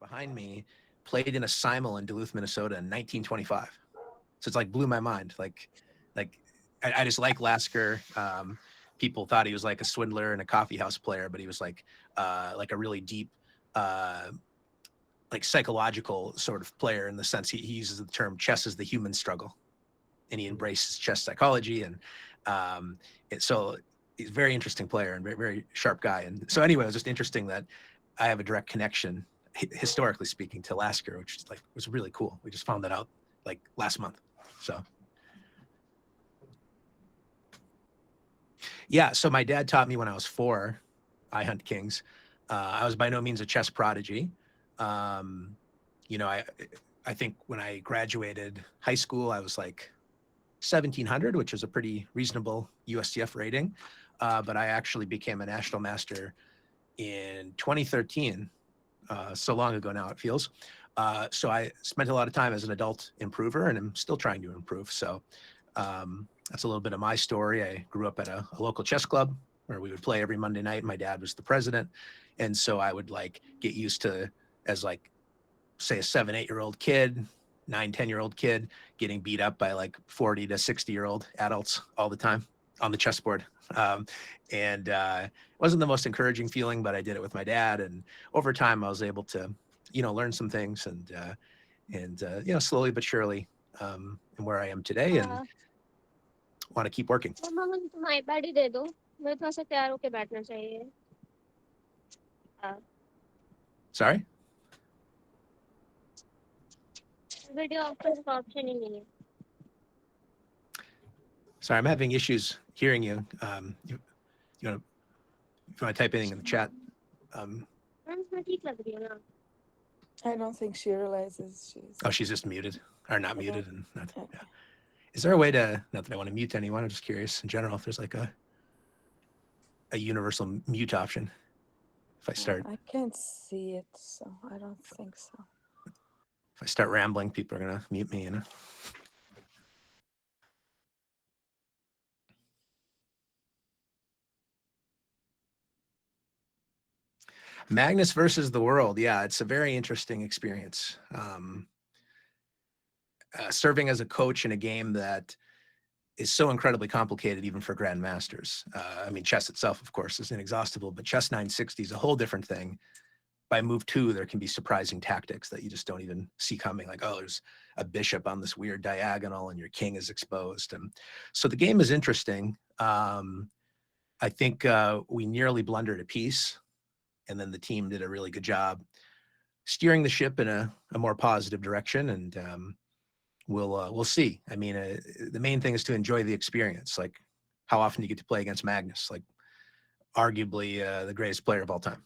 behind me played in a simul in Duluth, Minnesota in 1925. So it's like blew my mind. I just like Lasker. People thought he was like a swindler and a coffee house player, but he was like a really deep, like psychological sort of player in the sense he uses the term chess is the human struggle, and he embraces chess psychology. And so he's a very interesting player and very, very sharp guy. And so anyway, it was just interesting that I have a direct connection, historically speaking, to Lasker, which is like was really cool. We just found that out like last month. So yeah, so my dad taught me when I was 4, I hunt kings. I was by no means a chess prodigy. You know, I think when I graduated high school, I was like 1700, which is a pretty reasonable USCF rating. But I actually became a national master in 2013. So long ago now it feels. So I spent a lot of time as an adult improver, and I'm still trying to improve. So that's a little bit of my story. I grew up at a local chess club where we would play every Monday night. My dad was the president. And so I would like get used to, as like, say a 7, 8-year-old kid, 9, 10-year-old kid getting beat up by like 40 to 60-year-old adults all the time on the chessboard. And it wasn't the most encouraging feeling, but I did it with my dad. And over time I was able to, you know, learn some things and you know, slowly but surely, and where I am today, and want to keep working. मम्मा तुम iPad ही दे दो मुझे थोड़ा सा तैयार होके बैठना चाहिए Sorry? Video option का ऑप्शन ही नहीं है Sorry, I'm having issues hearing you. You want to type anything in the chat? मैं ठीक लग रही हूँ ना I don't think she realizes she's. Oh, she's just muted or not muted. And not, Okay. yeah. Is there a way to, not that I want to mute anyone, I'm just curious in general if there's like a universal mute option. If I start, I can't see it, so I don't think so. if I start rambling, people are going to mute me, you know? Magnus versus the world. Yeah, it's a very interesting experience. Serving as a coach in a game that is so incredibly complicated, even for grandmasters. I mean, chess itself, of course, is inexhaustible, but chess 960 is a whole different thing. By move 2, there can be surprising tactics that you just don't even see coming. Like, oh, there's a bishop on this weird diagonal and your king is exposed. And so the game is interesting. I think we nearly blundered a piece, and then the team did a really good job steering the ship in a more positive direction. And we'll see. I mean, the main thing is to enjoy the experience. Like, how often do you get to play against Magnus? Like, arguably the greatest player of all time.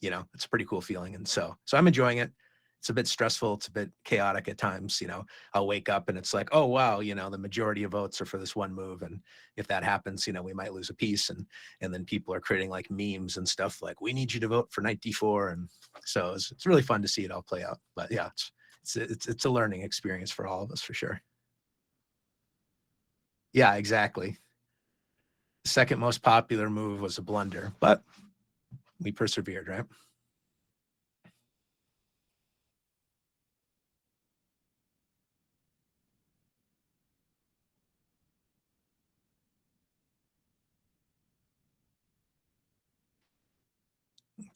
You know, it's a pretty cool feeling. And so I'm enjoying it. It's a bit stressful. It's a bit chaotic at times. You know, I'll wake up and it's like, oh, wow, you know, the majority of votes are for this one move. And if that happens, you know, we might lose a piece. And then people are creating like memes and stuff like, we need you to vote for knight d4. And so it's really fun to see it all play out. But yeah, it's a learning experience for all of us, for sure. Yeah, exactly. The second most popular move was a blunder, but we persevered, right?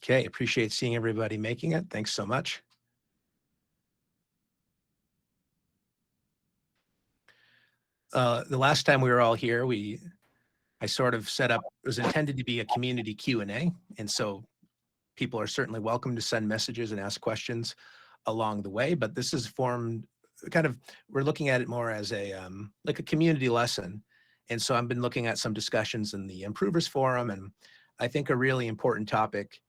Okay, appreciate seeing everybody making it. Thanks so much. The last time we were all here, I sort of set up, it was intended to be a community Q&A. And so people are certainly welcome to send messages and ask questions along the way, but this is formed kind of, we're looking at it more as a, like a community lesson. And so I've been looking at some discussions in the Improvers Forum, and I think a really important topic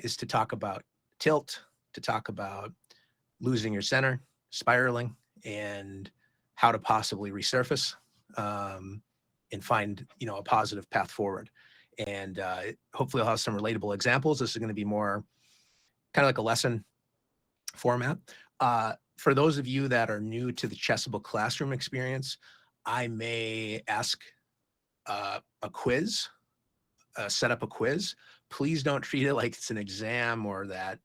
is to talk about tilt, to talk about losing your center, spiraling, and how to possibly resurface and find, you know, a positive path forward. And hopefully I'll have some relatable examples. This is going to be more kind of like a lesson format. For those of you that are new to the Chessable classroom experience, I may ask a quiz, set up a quiz. Please don't treat it like it's an exam or that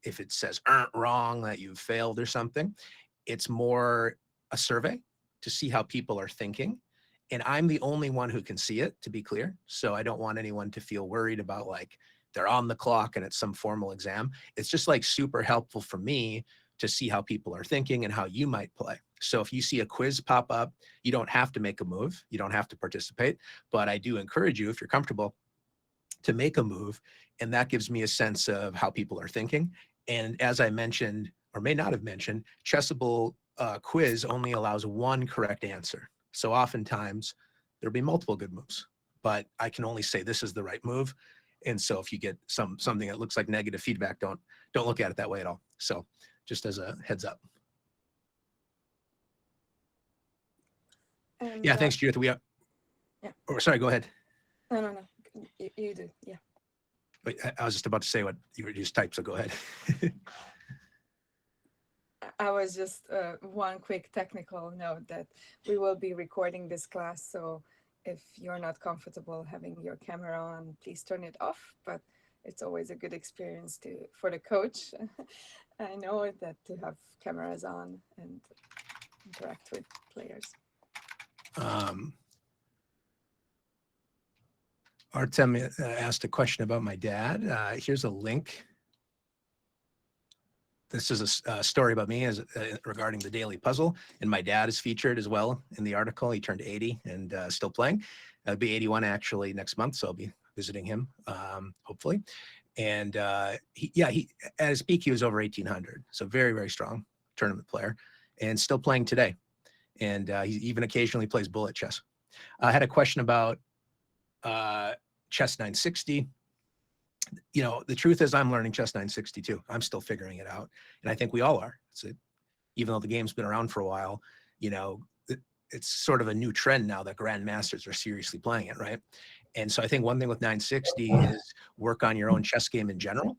If it says wrong, that you've failed or something. It's more a survey to see how people are thinking. And I'm the only one who can see it, to be clear. So I don't want anyone to feel worried about like they're on the clock and it's some formal exam. It's just like super helpful for me to see how people are thinking and how you might play. So if you see a quiz pop up, you don't have to make a move. You don't have to participate, but I do encourage you, if you're comfortable, to make a move. And that gives me a sense of how people are thinking. And as I mentioned, or may not have mentioned, Chessable quiz only allows one correct answer. So oftentimes there'll be multiple good moves, but I can only say this is the right move. And so if you get something that looks like negative feedback, don't look at it that way at all. So just as a heads up. And, Yeah, thanks, Judith. yeah. Oh, sorry, go ahead. No. You do. Yeah. Wait, I was just about to say what you were just typed, so go ahead. I was just one quick technical note that we will be recording this class. So if you're not comfortable having your camera on, please turn it off. But it's always a good experience for the coach. I know that to have cameras on and interact with players. Artem asked a question about my dad. Here's a link. This is a story about me regarding the daily puzzle, and my dad is featured as well in the article. He turned 80 and still playing. I'll be 81 actually next month, so I'll be visiting him hopefully. And he at his peak he was over 1800, so very, very strong tournament player, and still playing today. And he even occasionally plays bullet chess. I had a question about chess 960. You know, the truth is I'm learning chess 960 too. I'm still figuring it out. And I think we all are. Even though the game's been around for a while, you know, it's sort of a new trend now that grandmasters are seriously playing it, right? And so I think one thing with 960 is work on your own chess game in general,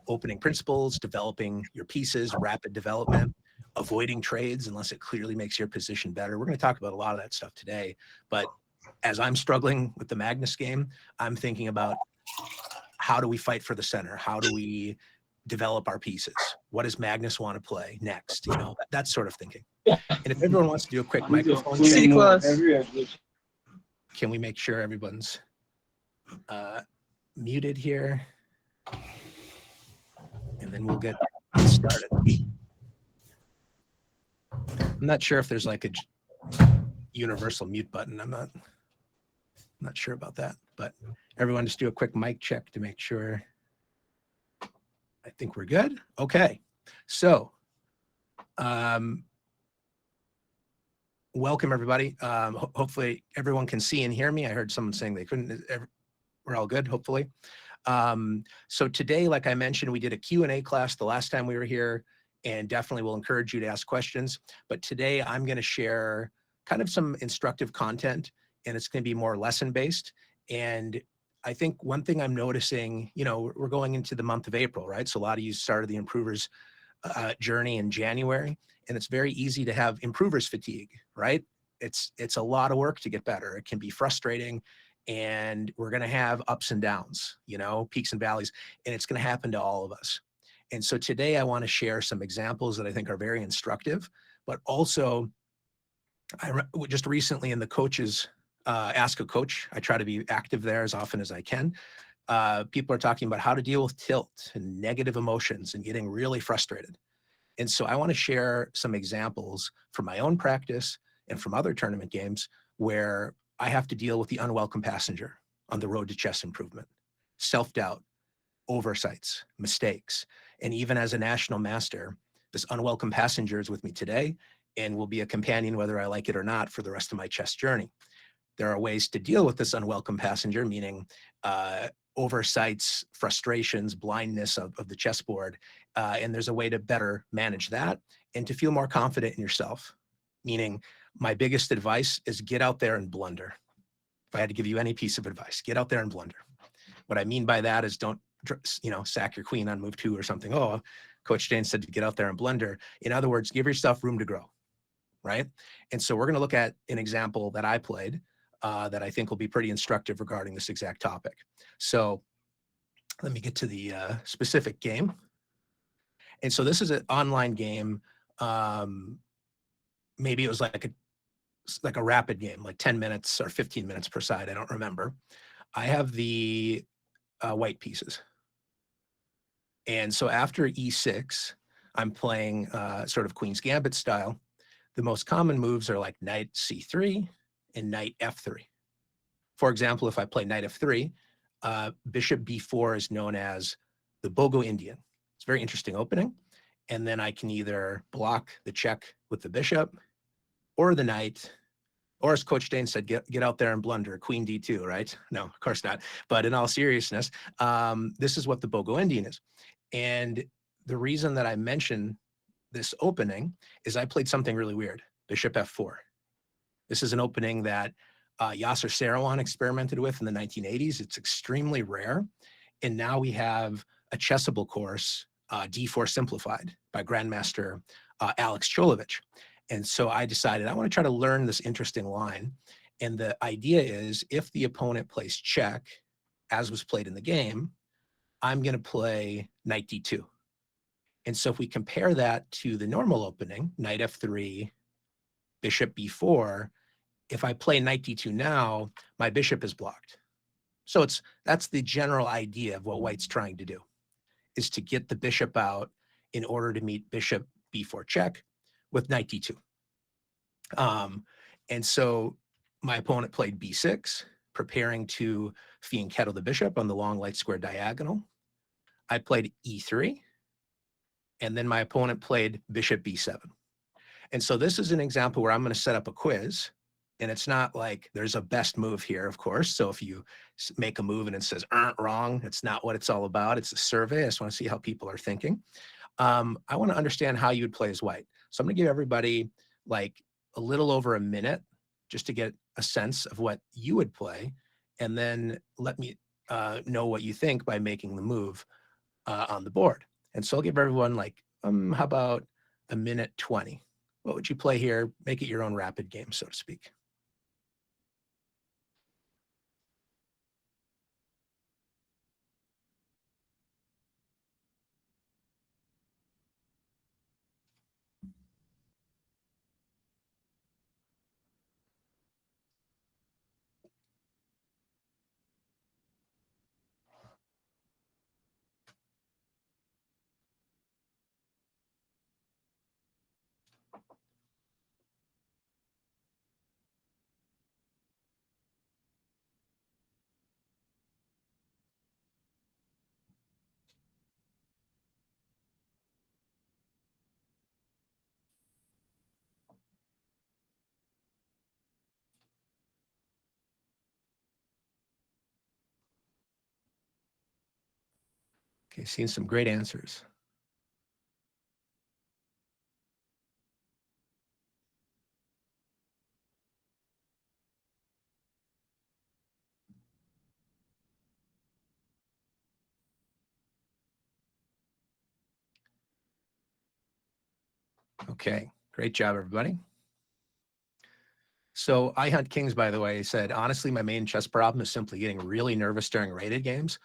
opening principles, developing your pieces, rapid development, avoiding trades unless it clearly makes your position better. We're going to talk about a lot of that stuff today. But as I'm struggling with the Magnus game, I'm thinking about how do we fight for the center? How do we develop our pieces? What does Magnus want to play next? You know, that sort of thinking. And if everyone wants to do a quick microphone check, can we make sure everyone's muted here? And then we'll get started. I'm not sure if there's like a universal mute button. I'm not sure about that, but everyone just do a quick mic check to make sure. I think we're good. Okay. So, welcome everybody. Hopefully everyone can see and hear me. I heard someone saying they couldn't. We're all good, hopefully. So today, like I mentioned, we did a Q&A class the last time we were here, and definitely will encourage you to ask questions. But today I'm going to share kind of some instructive content, and it's going to be more lesson-based. And I think one thing I'm noticing, you know, we're going into the month of April, right? So a lot of you started the improvers journey in January, and it's very easy to have improvers fatigue, right? It's a lot of work to get better. It can be frustrating, and we're going to have ups and downs, you know, peaks and valleys, and it's going to happen to all of us. And so today I want to share some examples that I think are very instructive, but also just recently in the coaches Ask a Coach, I try to be active there as often as I can. People are talking about how to deal with tilt and negative emotions and getting really frustrated. And so I want to share some examples from my own practice and from other tournament games where I have to deal with the unwelcome passenger on the road to chess improvement, self-doubt, oversights, mistakes. And even as a national master, this unwelcome passenger is with me today and will be a companion whether I like it or not for the rest of my chess journey. There are ways to deal with this unwelcome passenger, meaning oversights, frustrations, blindness of the chessboard. And there's a way to better manage that and to feel more confident in yourself. Meaning my biggest advice is get out there and blunder. If I had to give you any piece of advice, get out there and blunder. What I mean by that is don't, you know, sack your queen on move 2 or something. Oh, Coach Jane said to get out there and blunder. In other words, give yourself room to grow, right? And so we're going to look at an example that I played that I think will be pretty instructive regarding this exact topic. So let me get to the specific game. And so this is an online game. Maybe it was like a rapid game, like 10 minutes or 15 minutes per side. I don't remember. I have the white pieces. And so after E6, I'm playing sort of Queen's Gambit style. The most common moves are like knight C3 and knight F3. For example, if I play knight F3, bishop B4 is known as the Bogo Indian. It's a very interesting opening. And then I can either block the check with the bishop or the knight, or as Coach Dane said, get out there and blunder, Queen D2, right? No, of course not. But in all seriousness, this is what the Bogo Indian is. And the reason that I mention this opening is I played something really weird, bishop F4. This is an opening that Yasser Seirawan experimented with in the 1980s. It's extremely rare. And now we have a chessable course, D4 Simplified by Grandmaster Alex Cholovich. And so I decided I want to try to learn this interesting line. And the idea is if the opponent plays check, as was played in the game, I'm going to play knight D2. And so if we compare that to the normal opening, knight F3, bishop B4, if I play knight D2 now, my bishop is blocked. So that's the general idea of what White's trying to do, is to get the bishop out in order to meet bishop B4 check with knight D2. And so my opponent played B6, preparing to fianchetto the bishop on the long light square diagonal. I played E3, and then my opponent played bishop B7. And so this is an example where I'm going to set up a quiz, and it's not like there's a best move here, of course. So if you make a move and it says wrong, it's not what it's all about. It's a survey. I just want to see how people are thinking. I want to understand how you would play as White. So I'm going to give everybody like a little over a minute just to get a sense of what you would play, and then let me know what you think by making the move on the board. And so I'll give everyone like, how about a minute 20? What would you play here? Make it your own rapid game, so to speak. Okay, seeing some great answers. Okay, great job, everybody. So I Hunt Kings, by the way, said, honestly, my main chess problem is simply getting really nervous during rated games.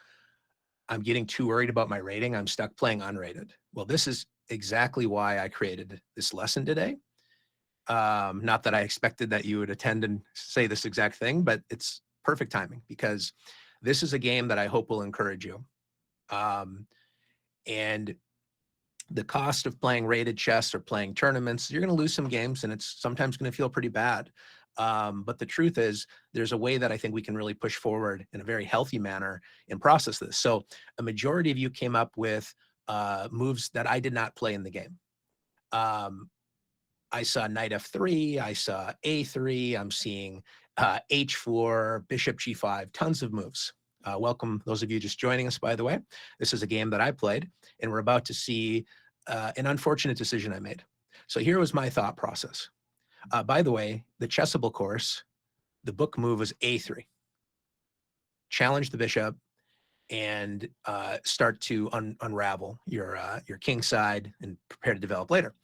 I'm getting too worried about my rating. I'm stuck playing unrated. Well, this is exactly why I created this lesson today. Not that I expected that you would attend and say this exact thing, but it's perfect timing because this is a game that I hope will encourage you. And the cost of playing rated chess or playing tournaments, you're going to lose some games and it's sometimes going to feel pretty bad. But the truth is there's a way that I think we can really push forward in a very healthy manner and process this. So a majority of you came up with moves that I did not play in the game. I saw knight F3, I saw A3, I'm seeing H4, bishop G5, tons of moves. Welcome those of you just joining us, by the way. This is a game that I played, and we're about to see an unfortunate decision I made. So here was my thought process. By the way, the chessable course, the book move was A3. Challenge the bishop and start to unravel your king side and prepare to develop later.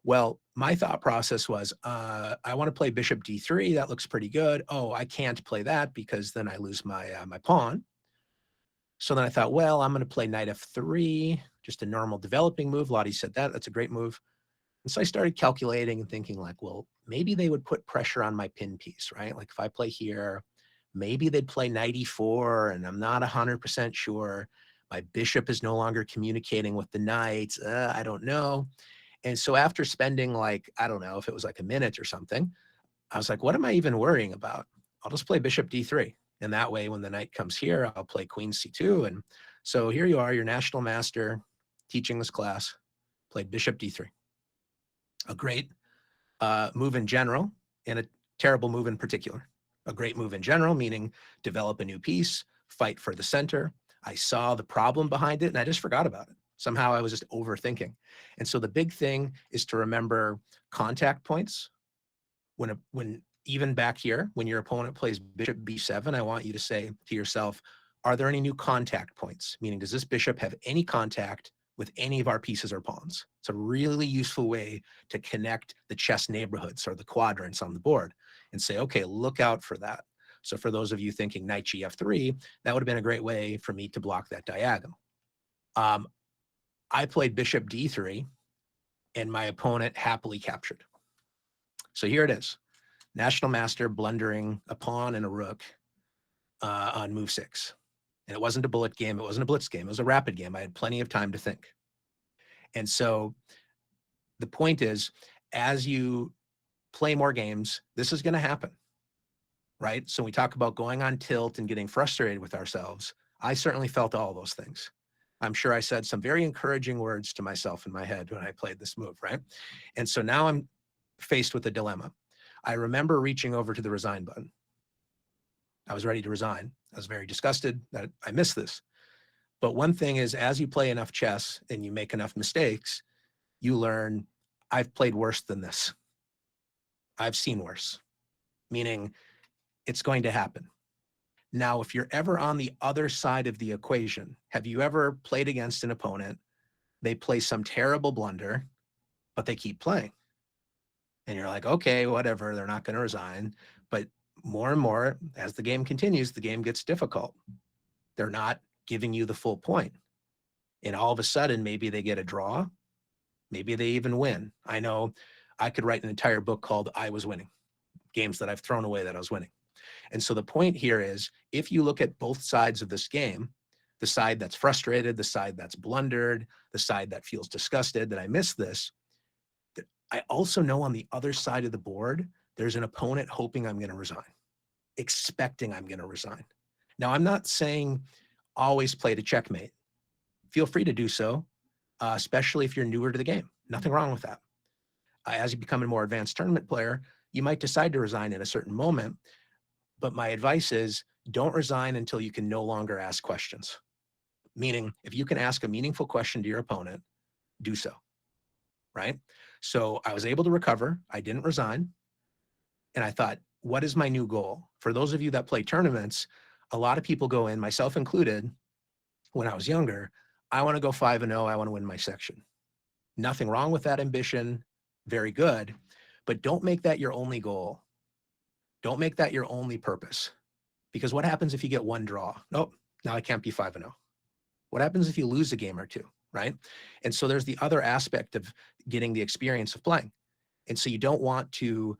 Well, my thought process was, I want to play bishop D3. That looks pretty good. Oh, I can't play that because then I lose my my pawn. So then I thought, well, I'm going to play knight f3, just a normal developing move. Lottie said that. That's a great move. And so I started calculating and thinking like, well, maybe they would put pressure on my pin piece, right? Like if I play here, maybe they'd play knight e4, and I'm not 100% sure. My bishop is no longer communicating with the knight. I don't know. And so after spending like, I don't know if it was like a minute or something, I was like, what am I even worrying about? I'll just play bishop d3. And that way, when the knight comes here, I'll play queen c2. And so here you are, your national master teaching this class, played bishop d3. A great move in general and a terrible move in particular. A great move in general, meaning develop a new piece, fight for the center. I saw the problem behind it and I just forgot about it. Somehow I was just overthinking. And so the big thing is to remember contact points. When even back here, when your opponent plays bishop b7, I want you to say to yourself, are there any new contact points? Meaning, does this bishop have any contact with any of our pieces or pawns? It's a really useful way to connect the chess neighborhoods or the quadrants on the board and say, okay, look out for that. So for those of you thinking knight gf3, that would have been a great way for me to block that diagonal. I played bishop d3 and my opponent happily captured. So here it is. National master blundering a pawn and a rook on move 6. And it wasn't a bullet game. It wasn't a blitz game. It was a rapid game. I had plenty of time to think. And so the point is, as you play more games, this is going to happen, right? So we talk about going on tilt and getting frustrated with ourselves. I certainly felt all those things. I'm sure I said some very encouraging words to myself in my head when I played this move, right? And so now I'm faced with a dilemma. I remember reaching over to the resign button. I was ready to resign. I was very disgusted that I missed this. But one thing is, as you play enough chess and you make enough mistakes, you learn, I've played worse than this. I've seen worse, meaning it's going to happen. Now, if you're ever on the other side of the equation, have you ever played against an opponent? They play some terrible blunder, but they keep playing. And you're like, okay, whatever, they're not going to resign. But more and more, as the game continues, the game gets difficult. They're not giving you the full point. And all of a sudden, maybe they get a draw. Maybe they even win. I know I could write an entire book called I Was Winning, games that I've thrown away that I was winning. And so the point here is, if you look at both sides of this game, the side that's frustrated, the side that's blundered, the side that feels disgusted that I missed this, I also know on the other side of the board, there's an opponent hoping I'm going to resign, expecting I'm going to resign. Now, I'm not saying always play to checkmate. Feel free to do so, especially if you're newer to the game. Nothing wrong with that. As you become a more advanced tournament player, you might decide to resign at a certain moment. But my advice is, don't resign until you can no longer ask questions. Meaning, if you can ask a meaningful question to your opponent, do so, right? So I was able to recover. I didn't resign. And I thought, what is my new goal? For those of you that play tournaments, a lot of people go in, myself included, when I was younger, I want to go 5-0. I want to win my section. Nothing wrong with that ambition. Very good. But don't make that your only goal. Don't make that your only purpose. Because what happens if you get one draw? Nope, now I can't be 5-0. What happens if you lose a game or two, right? And so there's the other aspect of getting the experience of playing. And so you don't want to,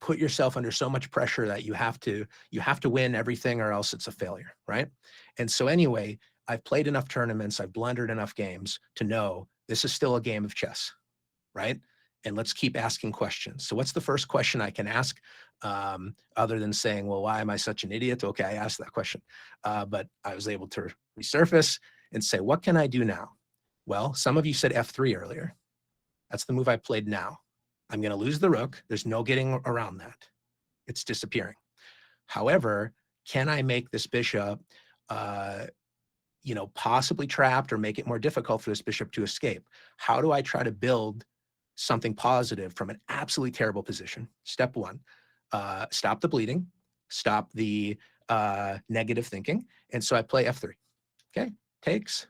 put yourself under so much pressure that you have to win everything or else it's a failure, right? And so anyway, I've played enough tournaments, I've blundered enough games to know this is still a game of chess, right? And let's keep asking questions. So what's the first question I can ask other than saying, well, why am I such an idiot? Okay, I asked that question. But I was able to resurface and say, what can I do now? Well, some of you said F3 earlier. That's the move I played now. I'm going to lose the rook. There's no getting around that. It's disappearing. However, can I make this bishop, possibly trapped or make it more difficult for this bishop to escape? How do I try to build something positive from an absolutely terrible position? Step one, stop the bleeding, stop the negative thinking. And so I play F3. Okay, takes.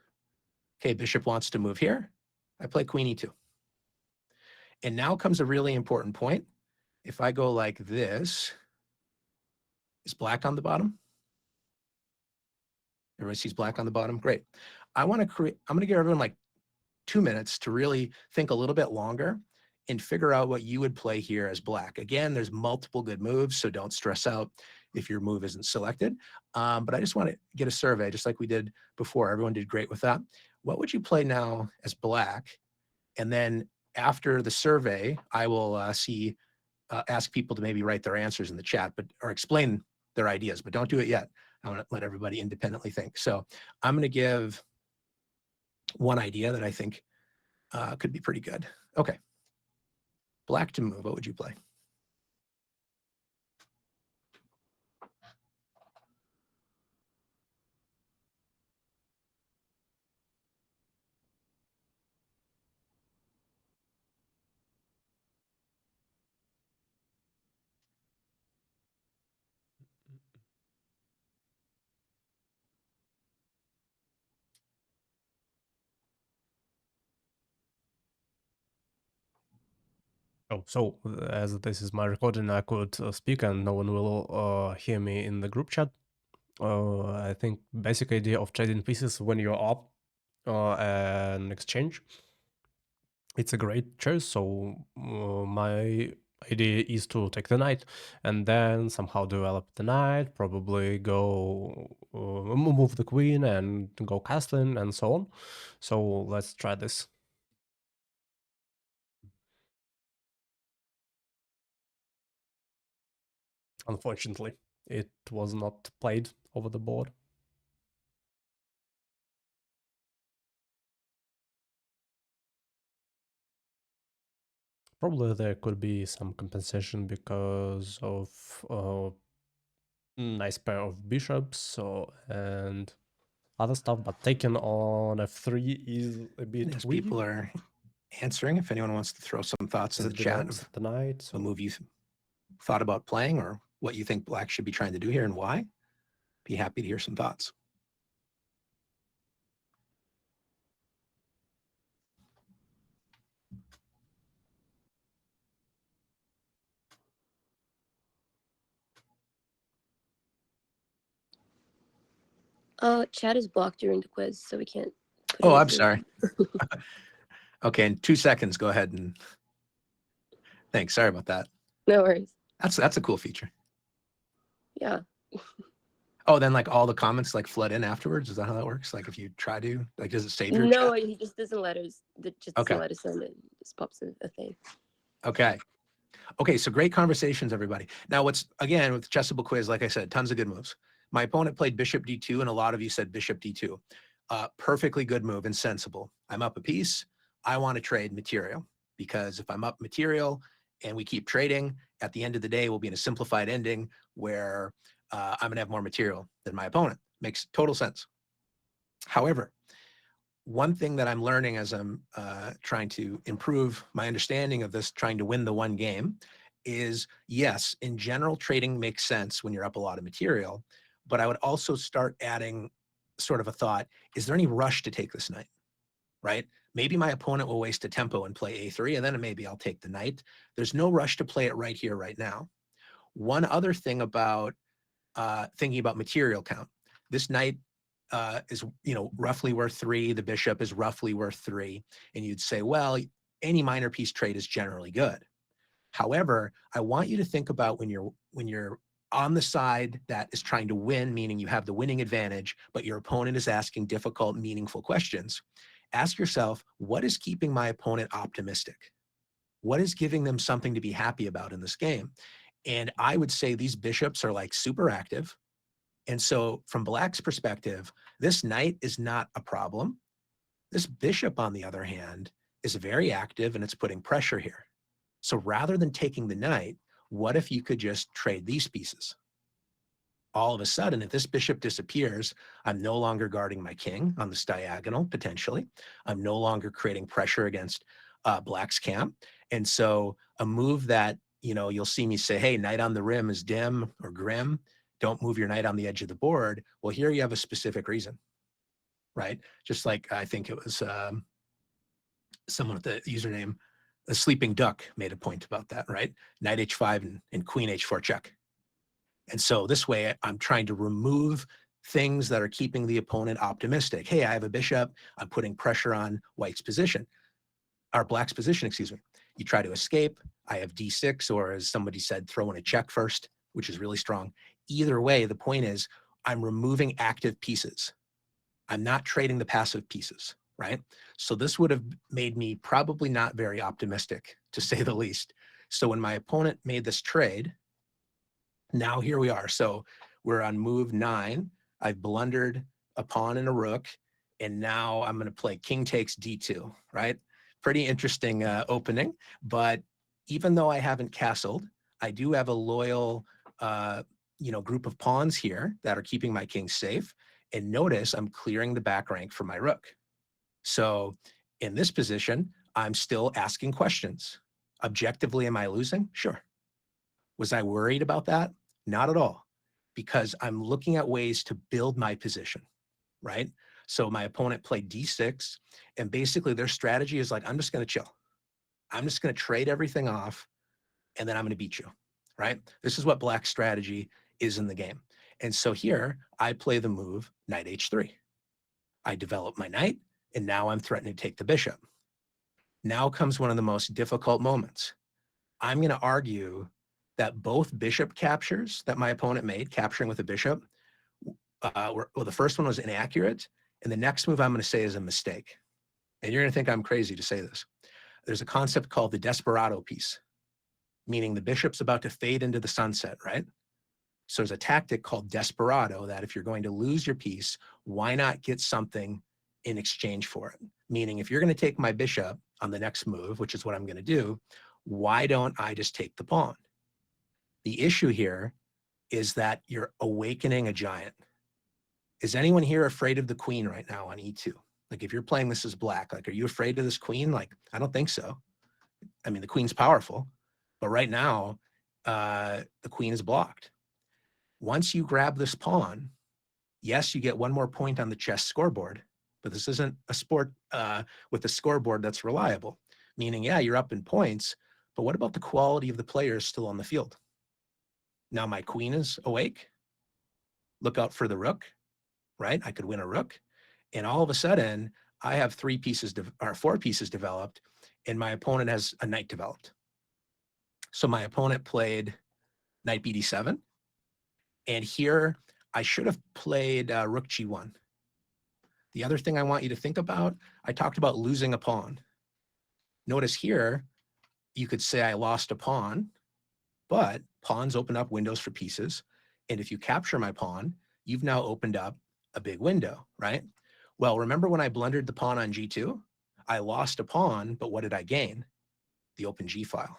Okay, bishop wants to move here. I play queen E2. And now comes a really important point. If I go like this, is black on the bottom? Everybody sees black on the bottom? Great. I'm going to give everyone like 2 minutes to really think a little bit longer and figure out what you would play here as black. Again, there's multiple good moves, so don't stress out if your move isn't selected. But I just want to get a survey, just like we did before. Everyone did great with that. What would you play now as black? And then after the survey, I will ask people to maybe write their answers in the chat, or explain their ideas, but don't do it yet. I want to let everybody independently think. So I'm going to give one idea that I think could be pretty good. Okay. Black to move, what would you play? Oh, so as this is my recording, I could speak and no one will hear me in the group chat. I think basic idea of trading pieces when you're up and exchange, it's a great choice. So my idea is to take the knight and then somehow develop the knight, probably go move the queen and go castling and so on. So let's try this. Unfortunately, it was not played over the board. Probably there could be some compensation because of nice pair of bishops and other stuff, but taking on f3 is a bit As weak. people are answering, if anyone wants to throw some thoughts in the chat of the knight, a move you thought about playing or what you think black should be trying to do here and why, be happy to hear some thoughts. Chat is blocked during the quiz, so we can't. Oh, I'm sorry. Okay, in 2 seconds, go ahead and thanks. Sorry about that. No worries. That's a cool feature. Yeah. Oh, then like all the comments like flood in afterwards. Is that how that works? Like if you try to, like, does it save your No, chat? he just doesn't let us. Just Okay. doesn't let us in. It just pops a thing. Okay. Okay, so great conversations, everybody. Now, what's, again, with the chessable quiz, like I said, tons of good moves. My opponent played bishop d2, and a lot of you said bishop d2. Perfectly good move and sensible. I'm up a piece. I want to trade material, because if I'm up material and we keep trading, at the end of the day, we'll be in a simplified ending where I'm going to have more material than my opponent. Makes total sense. However, one thing that I'm learning as I'm trying to improve my understanding of this, trying to win the one game, is yes, in general, trading makes sense when you're up a lot of material, but I would also start adding sort of a thought, is there any rush to take this knight, right? Maybe my opponent will waste a tempo and play a3, and then maybe I'll take the knight. There's no rush to play it right here, right now. One other thing about thinking about material count, this knight is, you know, roughly worth 3. The bishop is roughly worth 3. And you'd say, well, any minor piece trade is generally good. However, I want you to think about when you're on the side that is trying to win, meaning you have the winning advantage, but your opponent is asking difficult, meaningful questions. Ask yourself, what is keeping my opponent optimistic? What is giving them something to be happy about in this game? And I would say these bishops are like super active. And so from black's perspective, this knight is not a problem. This bishop, on the other hand, is very active and it's putting pressure here. So rather than taking the knight, what if you could just trade these pieces? All of a sudden, if this bishop disappears, I'm no longer guarding my king on this diagonal, potentially. I'm no longer creating pressure against black's camp. And so a move that, you know, you'll see me say, hey, knight on the rim is dim or grim. Don't move your knight on the edge of the board. Well, here you have a specific reason, right? Just like I think it was someone with the username, the Sleeping Duck, made a point about that, right? Knight h5 and queen h4 check. And so this way I'm trying to remove things that are keeping the opponent optimistic. Hey, I have a bishop. I'm putting pressure on white's position, or black's position, excuse me. You try to escape. I have d6, or as somebody said, throw in a check first, which is really strong. Either way, the point is I'm removing active pieces. I'm not trading the passive pieces, right? So this would have made me probably not very optimistic, to say the least. So when my opponent made this trade, now here we are. So we're on move 9. I've blundered a pawn and a rook, and now I'm going to play king takes d2, right? Pretty interesting opening, but even though I haven't castled, I do have a loyal group of pawns here that are keeping my king safe. And notice I'm clearing the back rank for my rook. So in this position, I'm still asking questions. Objectively, am I losing? Sure. Was I worried about that? Not at all, because I'm looking at ways to build my position, right? So my opponent played d6, and basically their strategy is like, I'm just going to chill. I'm just going to trade everything off, and then I'm going to beat you, right? This is what black's strategy is in the game. And so here I play the move knight h3. I develop my knight, and now I'm threatening to take the bishop. Now comes one of the most difficult moments. I'm going to argue that both bishop captures that my opponent made, capturing with a bishop, the first one was inaccurate, and the next move I'm going to say is a mistake. And you're going to think I'm crazy to say this. There's a concept called the desperado piece, meaning the bishop's about to fade into the sunset, right? So there's a tactic called desperado that if you're going to lose your piece, why not get something in exchange for it? Meaning if you're going to take my bishop on the next move, which is what I'm going to do, why don't I just take the pawn? The issue here is that you're awakening a giant. Is anyone here afraid of the queen right now on e2? Like if you're playing this as black, like, are you afraid of this queen? Like, I don't think so. I mean, the queen's powerful, but right now, the queen is blocked. Once you grab this pawn, yes, you get one more point on the chess scoreboard, but this isn't a sport with a scoreboard that's reliable. Meaning, yeah, you're up in points, but what about the quality of the players still on the field? Now my queen is awake. Look out for the rook, right? I could win a rook. And all of a sudden, I have 4 pieces developed, and my opponent has a knight developed. So my opponent played knight bd7. And here, I should have played rook g1. The other thing I want you to think about, I talked about losing a pawn. Notice here, you could say I lost a pawn, but pawns open up windows for pieces. And if you capture my pawn, you've now opened up a big window, right? Well, remember when I blundered the pawn on g2? I lost a pawn, but what did I gain? The open g file.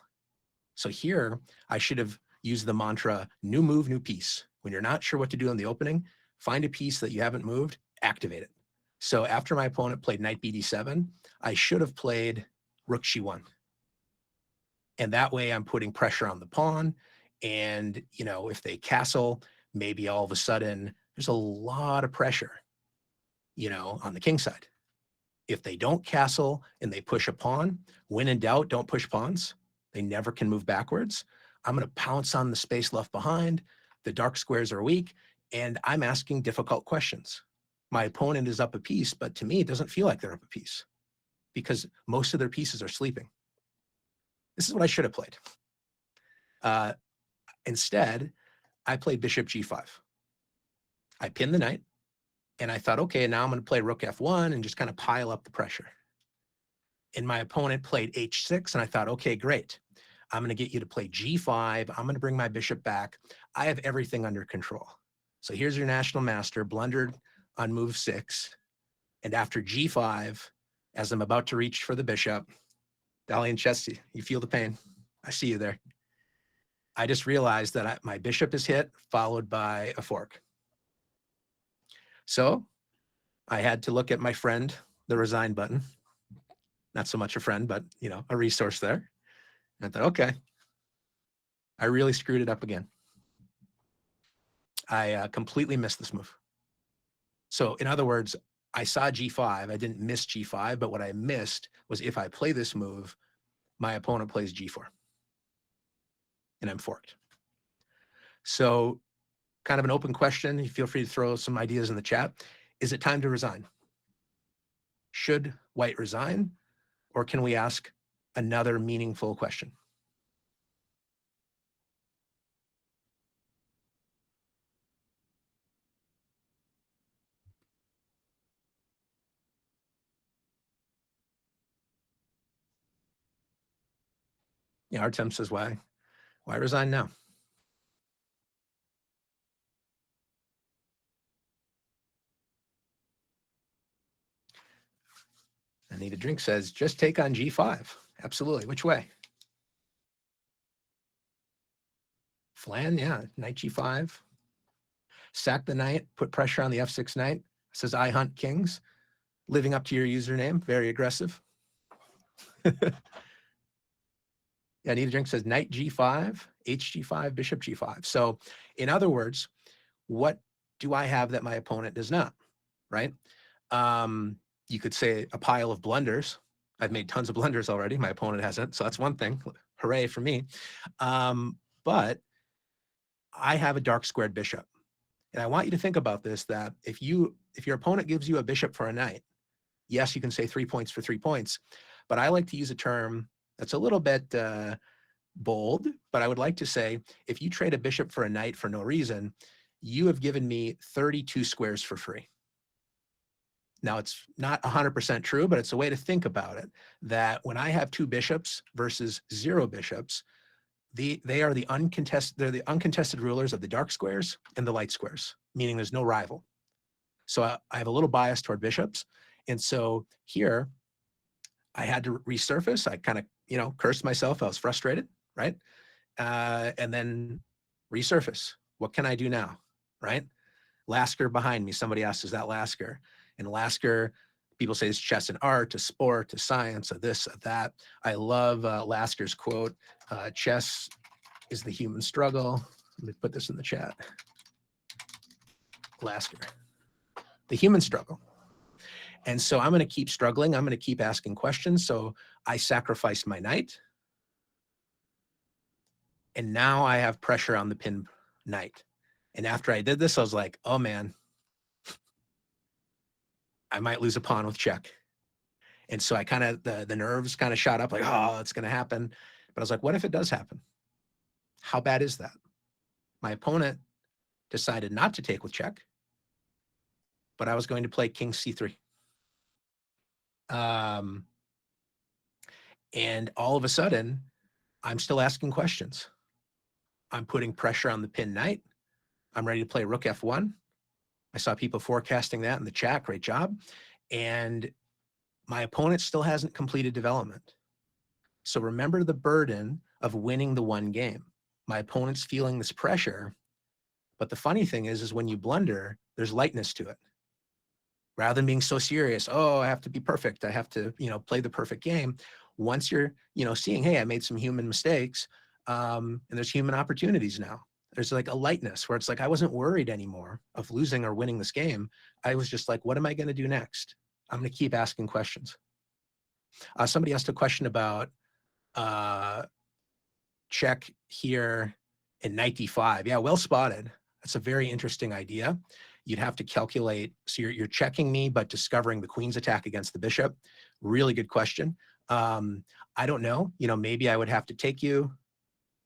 So here, I should have used the mantra, new move, new piece. When you're not sure what to do in the opening, find a piece that you haven't moved, activate it. So after my opponent played knight bd7, I should have played rook g1. And that way I'm putting pressure on the pawn. And, you know, if they castle, maybe all of a sudden there's a lot of pressure, you know, on the king side. If they don't castle and they push a pawn, when in doubt, don't push pawns. They never can move backwards. I'm going to pounce on the space left behind. The dark squares are weak, and I'm asking difficult questions. My opponent is up a piece, but to me, it doesn't feel like they're up a piece because most of their pieces are sleeping. This is what I should have played. Instead, I played bishop g5. I pinned the knight, and I thought, okay, now I'm going to play rook f1 and just kind of pile up the pressure. And my opponent played h6, and I thought, okay, great. I'm going to get you to play g5. I'm going to bring my bishop back. I have everything under control. So here's your national master, blundered on move 6. And after g5, as I'm about to reach for the bishop, Dalian Chesty, you feel the pain. I see you there. I just realized that my bishop is hit, followed by a fork. So I had to look at my friend, the resign button. Not so much a friend, but, you know, a resource there. And I thought, okay, I really screwed it up again. I completely missed this move. So in other words, I saw g5. I didn't miss g5, but what I missed was if I play this move, my opponent plays g4. And I'm forked. So kind of an open question. You feel free to throw some ideas in the chat. Is it time to resign? Should White resign? Or can we ask another meaningful question? Yeah, Артем says, why resign now? Anita Drink says, just take on G5. Absolutely. Which way? Flan, yeah, knight G5. Sack the knight, put pressure on the F6 knight. Says, I hunt kings. Living up to your username, very aggressive. Yeah, Anita Drink says, knight G5, HG5, bishop G5. So in other words, what do I have that my opponent does not, right? You could say a pile of blunders. I've made tons of blunders already. My opponent hasn't. So that's one thing. Hooray for me. But I have a dark squared bishop. And I want you to think about this, that if your opponent gives you a bishop for a knight, yes, you can say 3 points for 3 points. But I like to use a term that's a little bit bold, but I would like to say, if you trade a bishop for a knight for no reason, you have given me 32 squares for free. Now, it's not 100% true, but it's a way to think about it, that when I have 2 bishops versus 0 bishops, they are the uncontested rulers of the dark squares and the light squares, meaning there's no rival. So I have a little bias toward bishops. And so here I had to resurface. I kind of, cursed myself. I was frustrated, right? And then resurface. What can I do now, right? Lasker behind me. Somebody asked, is that Lasker? And Lasker, people say it's chess and art, a sport, a science, a this, a that. I love Lasker's quote, chess is the human struggle. Let me put this in the chat. Lasker, the human struggle. And so I'm going to keep struggling. I'm going to keep asking questions. So I sacrificed my knight. And now I have pressure on the pinned knight. And after I did this, I was like, oh man, I might lose a pawn with check. And so I kind of, the nerves kind of shot up like, oh, it's going to happen. But I was like, what if it does happen? How bad is that? My opponent decided not to take with check, but I was going to play king c3. And all of a sudden, I'm still asking questions. I'm putting pressure on the pinned knight. I'm ready to play rook f1. I saw people forecasting that in the chat. Great job. And my opponent still hasn't completed development. So remember the burden of winning the one game. My opponent's feeling this pressure. But the funny thing is when you blunder, there's lightness to it. Rather than being so serious, oh, I have to be perfect. I have to, play the perfect game. Once you're, seeing, hey, I made some human mistakes, and there's human opportunities now. There's like a lightness where it's like, I wasn't worried anymore of losing or winning this game. I was just like, what am I going to do next? I'm going to keep asking questions. Somebody asked a question about check here in knight d5. Yeah, well spotted. That's a very interesting idea. You'd have to calculate, so you're checking me, but discovering the queen's attack against the bishop. Really good question. I don't know, maybe I would have to take you,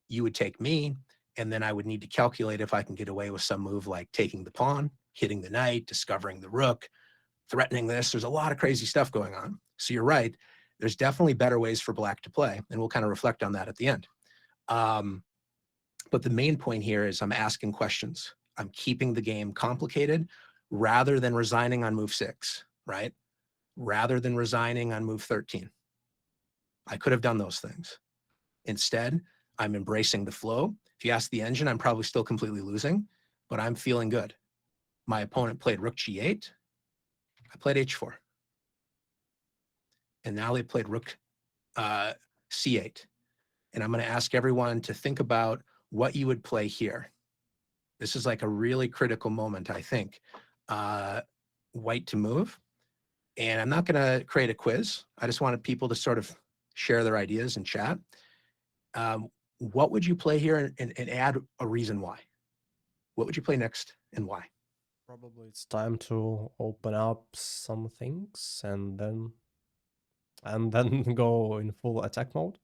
you would take me, and then I would need to calculate if I can get away with some move like taking the pawn, hitting the knight, discovering the rook, threatening this. There's a lot of crazy stuff going on. So you're right. There's definitely better ways for black to play, and we'll kind of reflect on that at the end. But the main point here is I'm asking questions. I'm keeping the game complicated rather than resigning on move 6, right? Rather than resigning on move 13. I could have done those things. Instead, I'm embracing the flow. If you ask the engine, I'm probably still completely losing, but I'm feeling good. My opponent played rook g8. I played h4. And now they played rook c8. And I'm going to ask everyone to think about what you would play here. This is like a really critical moment, I think. White to move. And I'm not going to create a quiz. I just wanted people to sort of share their ideas in chat. What would you play here and add a reason why? what would you play next and why? Probably it's time to open up some things and then go in full attack mode.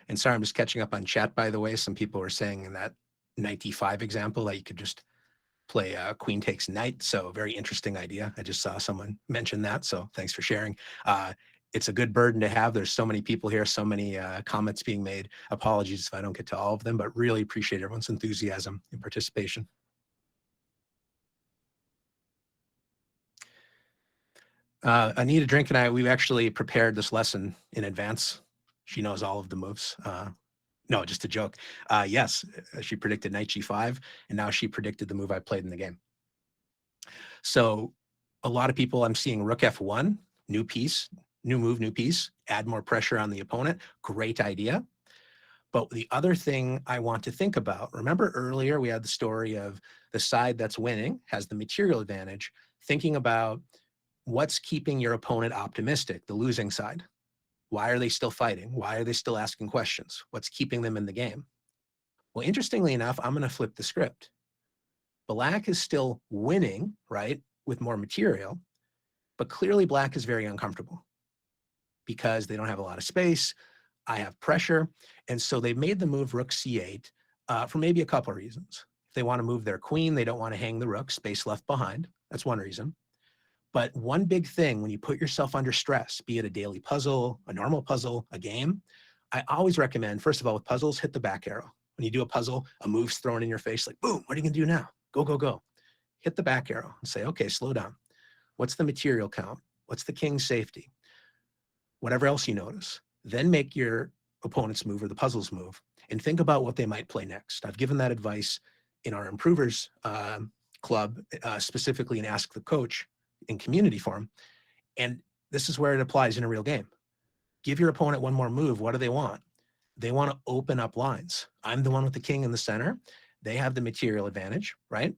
And sorry, I'm just catching up on chat, by the way. Some people were saying in that knight d5 example that you could just play queen takes knight. So very interesting idea. I just saw someone mention that. So thanks for sharing. It's a good burden to have. There's so many people here, so many comments being made. Apologies if I don't get to all of them, but really appreciate everyone's enthusiasm and participation. Anita Drink and I, we've actually prepared this lesson in advance. She knows all of the moves. No, just a joke. Yes, she predicted knight g5, and now she predicted the move I played in the game. So a lot of people, I'm seeing rook f1, new piece, new move, new piece, add more pressure on the opponent. Great idea. But the other thing I want to think about, remember earlier we had the story of the side that's winning has the material advantage, thinking about what's keeping your opponent optimistic, the losing side. Why are they still fighting? Why are they still asking questions? What's keeping them in the game? Well, interestingly enough, I'm going to flip the script. Black is still winning, right, with more material, but clearly black is very uncomfortable because they don't have a lot of space. I have pressure. And so they made the move rook c8 for maybe a couple of reasons. If they want to move their queen, they don't want to hang the rook, space left behind. That's one reason. But one big thing when you put yourself under stress, be it a daily puzzle, a normal puzzle, a game, I always recommend, first of all, with puzzles, hit the back arrow. When you do a puzzle, a move's thrown in your face, like, boom, what are you gonna do now? Go, go, go. Hit the back arrow and say, okay, slow down. What's the material count? What's the king's safety? Whatever else you notice. Then make your opponent's move or the puzzle's move and think about what they might play next. I've given that advice in our improvers club, specifically in Ask the Coach, in community form. And this is where it applies in a real game. Give your opponent one more move. What do they want? They want to open up lines. I'm the one with the king in the center. They have the material advantage, right?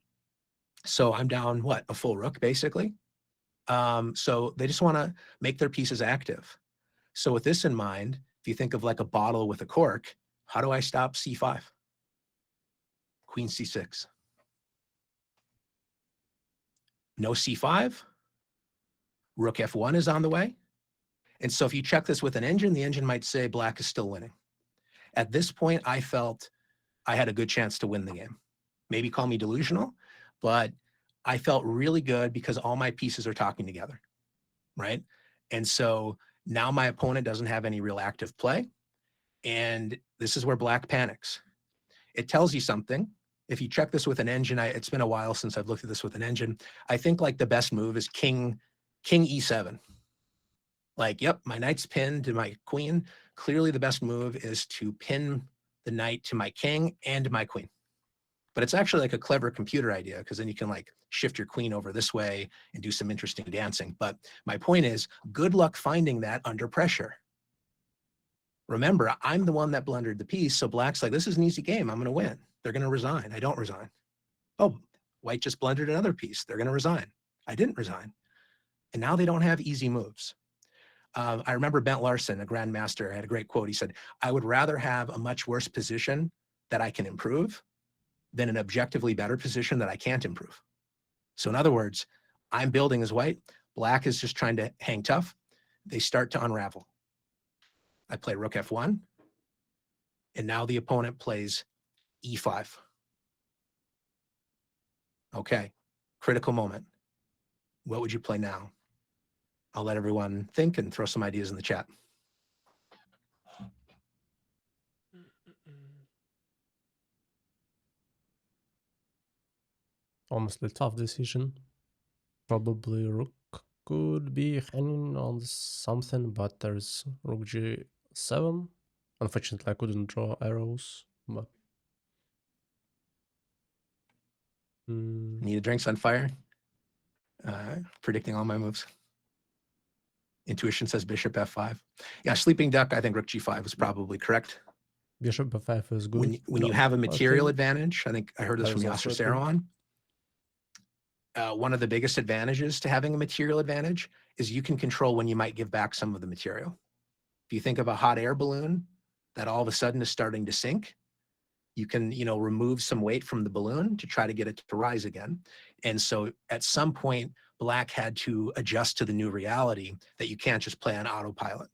So I'm down, what, a full rook, basically. So they just want to make their pieces active. So with this in mind, if you think of like a bottle with a cork, how do I stop c5? Queen c6. No c5. Rook f1 is on the way. And so if you check this with an engine, the engine might say black is still winning. At this point, I felt I had a good chance to win the game. Maybe call me delusional, but I felt really good because all my pieces are talking together, right? And so now my opponent doesn't have any real active play. And this is where black panics. It tells you something. If you check this with an engine, it's been a while since I've looked at this with an engine. I think like the best move is king e7. Like, yep, my knight's pinned to my queen. Clearly the best move is to pin the knight to my king and my queen. But it's actually like a clever computer idea because then you can like shift your queen over this way and do some interesting dancing. But my point is, good luck finding that under pressure. Remember, I'm the one that blundered the piece. So black's like, this is an easy game. I'm going to win. They're going to resign. I don't resign. Oh, white just blundered another piece. They're going to resign. I didn't resign. And now they don't have easy moves. I remember Bent Larson, a grandmaster, had a great quote. He said, I would rather have a much worse position that I can improve than an objectively better position that I can't improve. So in other words, I'm building as white. Black is just trying to hang tough. They start to unravel. I play rook f1. And now the opponent plays e5. Okay, critical moment. What would you play now? I'll let everyone think and throw some ideas in the chat. Honestly, tough decision. Probably rook could be hanging on something, but there's rook g7. Unfortunately, I couldn't draw arrows, but... Need a drinks on fire? Predicting all my moves. Intuition says bishop f5. Yeah, sleeping duck, I think rook g5 is probably correct. Bishop f5 is good. When you have a material advantage, I think I heard this from There's Yasser also a thing. Sarouan. One of the biggest advantages to having a material advantage is you can control when you might give back some of the material. If you think of a hot air balloon that all of a sudden is starting to sink, you can, remove some weight from the balloon to try to get it to rise again. And so at some point, Black had to adjust to the new reality that you can't just play on autopilot,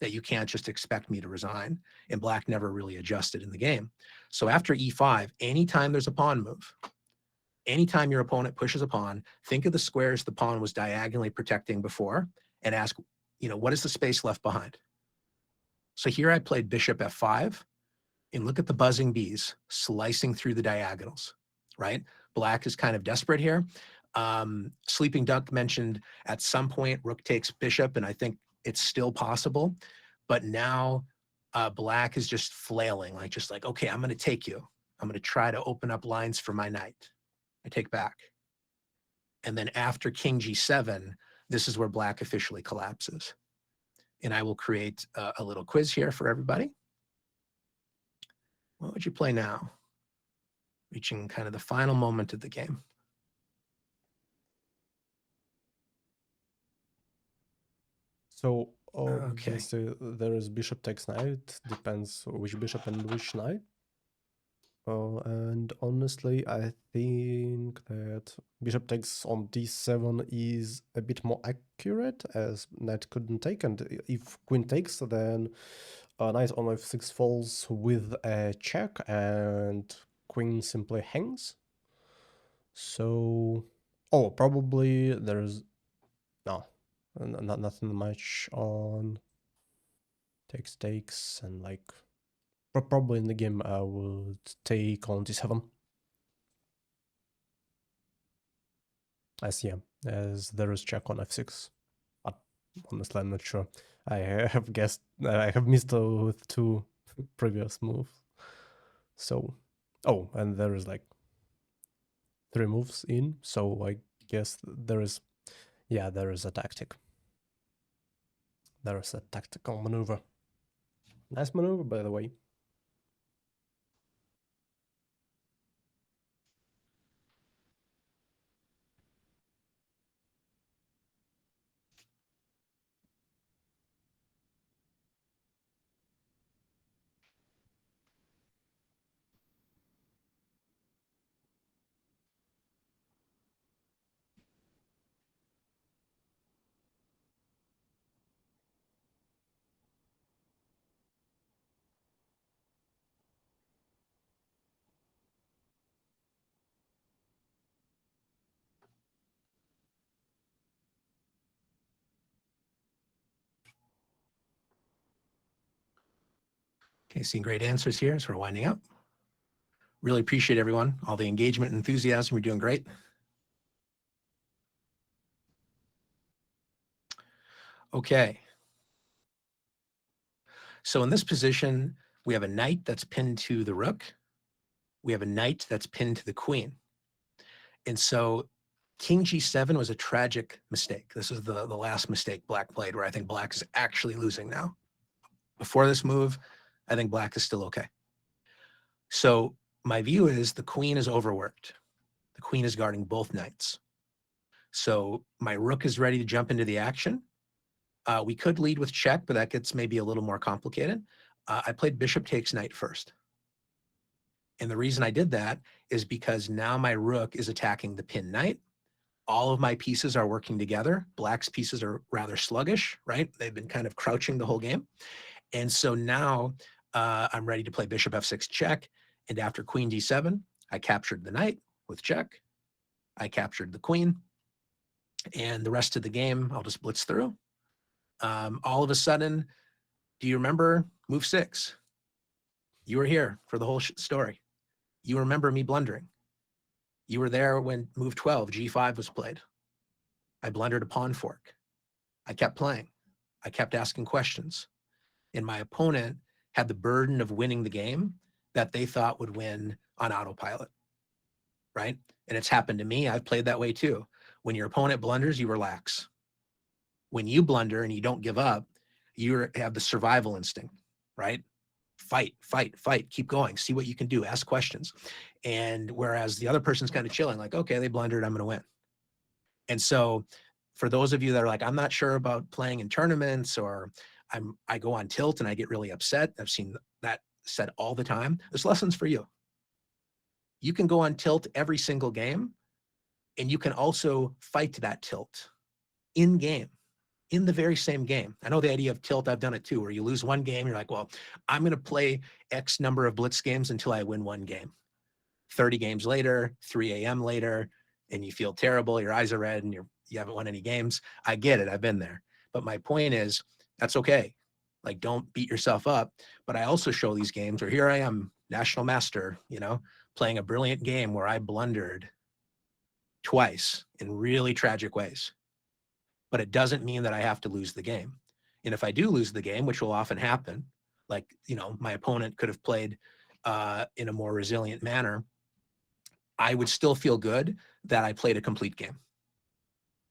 that you can't just expect me to resign. And Black never really adjusted in the game. So after e5, anytime there's a pawn move, anytime your opponent pushes a pawn, think of the squares the pawn was diagonally protecting before and ask, what is the space left behind? So here I played bishop f5, and look at the buzzing bees slicing through the diagonals, right? Black is kind of desperate here. Sleeping Duck mentioned at some point rook takes bishop, and I think it's still possible. But now Black is just flailing, just like, okay, I'm going to take you. I'm going to try to open up lines for my knight. I take back. And then after king g7, this is where Black officially collapses. And I will create a little quiz here for everybody. What would you play now? Reaching kind of the final moment of the game. So Okay. obviously there is bishop takes knight, depends which bishop and which knight. And honestly, I think that bishop takes on d7 is a bit more accurate, as knight couldn't take, and if queen takes, then knight on f6 falls with a check, and queen simply hangs. So, probably there's nothing much on takes, and probably in the game I would take on d7. As there is check on f6. But honestly, I'm not sure. I have guessed, I have missed with 2 previous moves. So, and there is 3 moves in, so I guess there is a tactic. There is a tactical maneuver. Nice maneuver, by the way. Okay, seeing great answers here as we're winding up. Really appreciate everyone, all the engagement and enthusiasm. You're doing great. Okay. So in this position, we have a knight that's pinned to the rook. We have a knight that's pinned to the queen. And so king g7 was a tragic mistake. This is the last mistake Black played, where I think Black is actually losing now. Before this move, I think Black is still okay. So my view is the queen is overworked. The queen is guarding both knights. So my rook is ready to jump into the action. We could lead with check, but that gets maybe a little more complicated. I played bishop takes knight first. And the reason I did that is because now my rook is attacking the pinned knight. All of my pieces are working together. Black's pieces are rather sluggish, right? They've been kind of crouching the whole game. And so now I'm ready to play bishop f6 check. And after queen d7, I captured the knight with check. I captured the queen. And the rest of the game, I'll just blitz through. All of a sudden, do you remember move 6? You were here for the whole story. You remember me blundering. You were there when move 12, g5 was played. I blundered a pawn fork. I kept playing. I kept asking questions. And my opponent had the burden of winning the game that they thought would win on autopilot, right? And it's happened to me. I've played that way too. When your opponent blunders, you relax. When you blunder and you don't give up, you have the survival instinct, right? fight, fight, fight, keep going, see what you can do, ask questions. And whereas the other person's kind of chilling, like, okay, they blundered, I'm going to win. And so for those of you that are like, I'm not sure about playing in tournaments, or I go on tilt and I get really upset. I've seen that said all the time. This lesson's for you. You can go on tilt every single game, and you can also fight that tilt in game, in the very same game. I know the idea of tilt, I've done it too, where you lose one game, you're like, well, I'm going to play X number of Blitz games until I win one game. 30 games later, 3 a.m. later, and you feel terrible, your eyes are red, and you haven't won any games. I get it, I've been there. But my point is, that's okay. Like, don't beat yourself up. But I also show these games where here I am, national master, you know, playing a brilliant game where I blundered twice in really tragic ways. But it doesn't mean that I have to lose the game. And if I do lose the game, which will often happen, like, you know, my opponent could have played in a more resilient manner, I would still feel good that I played a complete game.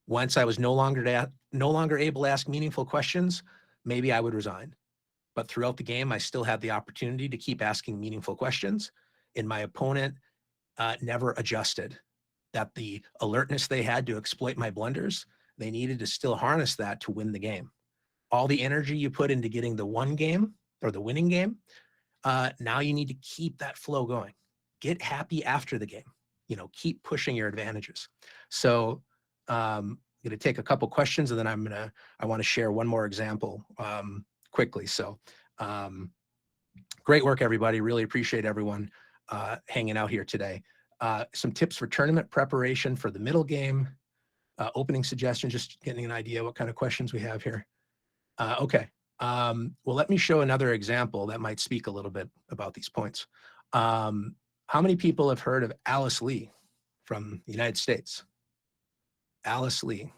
Once I was no longer able to ask meaningful questions, maybe I would resign. But throughout the game, I still had the opportunity to keep asking meaningful questions, and my opponent never adjusted. That the alertness they had to exploit my blunders, they needed to still harness that to win the game. All the energy you put into getting the one game or the winning game, now you need to keep that flow going. Get happy after the game. You know, keep pushing your advantages. So I'm going to take a couple questions, and then I want to share one more example quickly. So great work, everybody. Really appreciate everyone hanging out here today. Some tips for tournament preparation for the middle game. Opening suggestions, just getting an idea what kind of questions we have here. Okay. Well, let me show another example that might speak a little bit about these points. How many people have heard of Alice Lee from the United States? Alice Lee,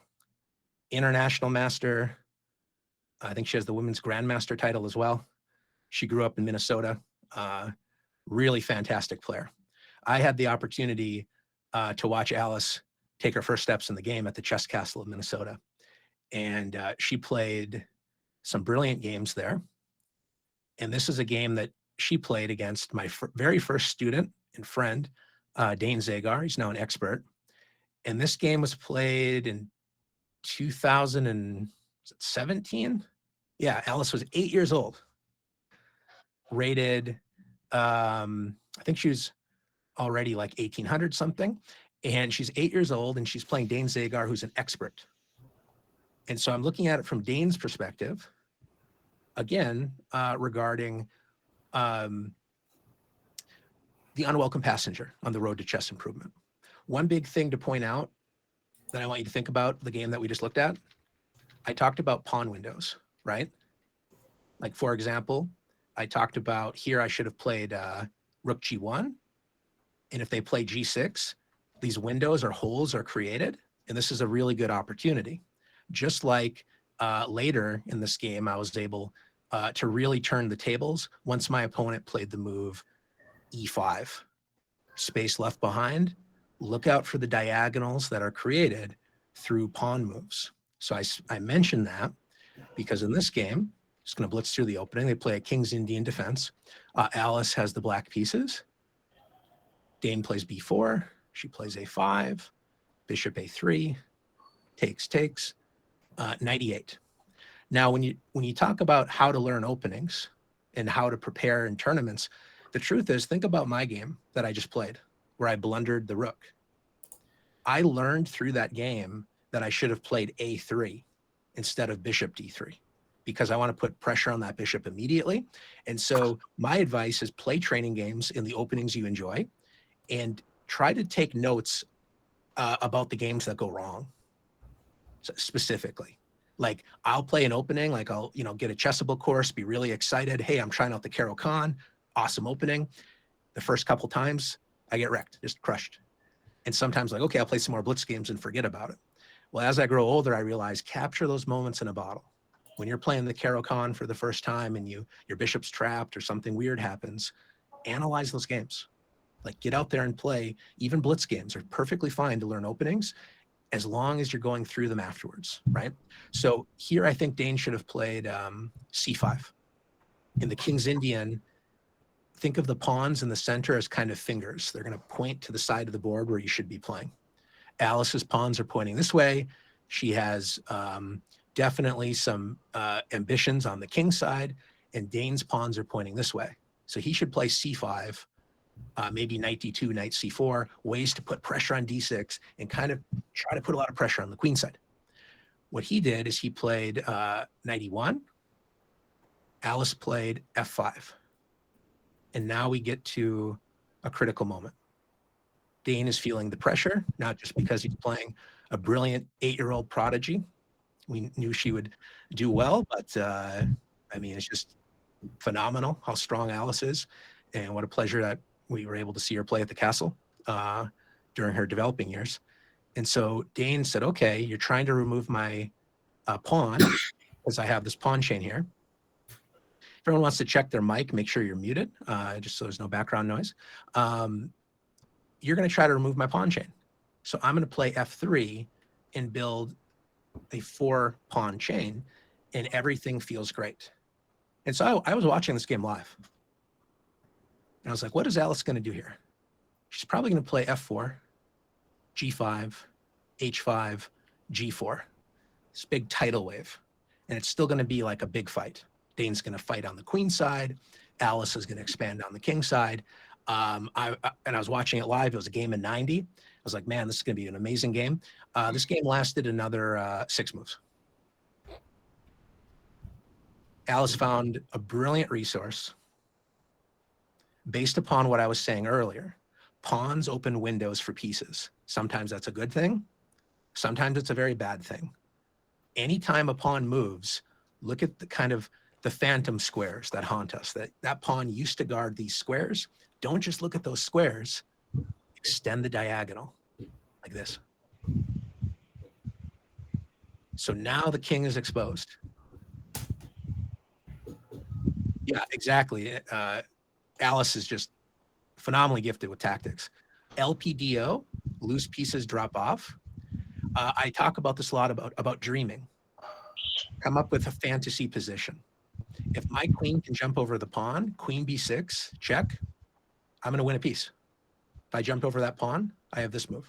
international master. I think she has the women's grandmaster title as well. She grew up in Minnesota. Really fantastic player. I had the opportunity to watch Alice take her first steps in the game at the Chess Castle of Minnesota. And she played some brilliant games there. And this is a game that she played against my very first student and friend, Dane Zagar. He's now an expert. And this game was played in 2017. Yeah, Alice was 8 years old. Rated, I think she was already like 1800 something. And she's 8 years old, and she's playing Dane Zagar, who's an expert. And so I'm looking at it from Dane's perspective, again, regarding the unwelcome passenger on the road to chess improvement. One big thing to point out that I want you to think about the game that we just looked at, I talked about pawn windows, right? Like, for example, I talked about here I should have played rook g1. And if they play g6, these windows or holes are created. And this is a really good opportunity. Just like later in this game, I was able to really turn the tables once my opponent played the move e5. Space left behind, look out for the diagonals that are created through pawn moves. So I mentioned that because in this game, just going to blitz through the opening. They play a King's Indian defense. Alice has the black pieces. Dane plays b4. She plays a5. Bishop a3. Takes. Knight e8. Now, when you talk about how to learn openings and how to prepare in tournaments, the truth is, think about my game that I just played, where I blundered the rook. I learned through that game that I should have played a3 instead of bishop d3, because I want to put pressure on that bishop immediately. And so my advice is play training games in the openings you enjoy, and try to take notes about the games that go wrong, specifically. Like, I'll play an opening, like I'll, get a chessable course, be really excited. Hey, I'm trying out the Caro-Kann, awesome opening. The first couple times I get wrecked, just crushed. And sometimes like, okay, I'll play some more blitz games and forget about it. Well, as I grow older, I realize capture those moments in a bottle. When you're playing the Caro-Kann for the first time and your bishop's trapped or something weird happens, analyze those games. Like, get out there and play. Even blitz games are perfectly fine to learn openings as long as you're going through them afterwards, right? So here I think Dane should have played c5. In the King's Indian, think of the pawns in the center as kind of fingers. They're going to point to the side of the board where you should be playing. Alice's pawns are pointing this way. She has definitely some ambitions on the king side, and Dane's pawns are pointing this way. So he should play c5, maybe knight d2, knight c4, ways to put pressure on d6 and kind of try to put a lot of pressure on the queen side. What he did is he played knight e1. Alice played f5. And now we get to a critical moment. Dane is feeling the pressure, not just because he's playing a brilliant 8-year-old prodigy. We knew she would do well, but I mean, it's just phenomenal how strong Alice is. And what a pleasure that we were able to see her play at the castle during her developing years. And so Dane said, okay, you're trying to remove my pawn because I have this pawn chain here. If everyone wants to check their mic, make sure you're muted, just so there's no background noise. You're going to try to remove my pawn chain. So I'm going to play f3 and build a 4-pawn chain, and everything feels great. And so I was watching this game live. And I was like, what is Alice going to do here? She's probably going to play f4, g5, h5, g4. This big tidal wave. And it's still going to be like a big fight. Dane's going to fight on the queen side. Alice is going to expand on the king side. And I was watching it live. It was a game in 90. I was like, man, this is going to be an amazing game. This game lasted another 6 moves. Alice found a brilliant resource based upon what I was saying earlier. Pawns open windows for pieces. Sometimes that's a good thing. Sometimes it's a very bad thing. Anytime a pawn moves, look at the kind of the phantom squares that haunt us. That pawn used to guard these squares. Don't just look at those squares. Extend the diagonal like this. So now the king is exposed. Yeah, exactly. Alice is just phenomenally gifted with tactics. LPDO, loose pieces drop off. I talk about this a lot about dreaming. Come up with a fantasy position. If my queen can jump over the pawn, queen b6, check, I'm going to win a piece. If I jumped over that pawn, I have this move.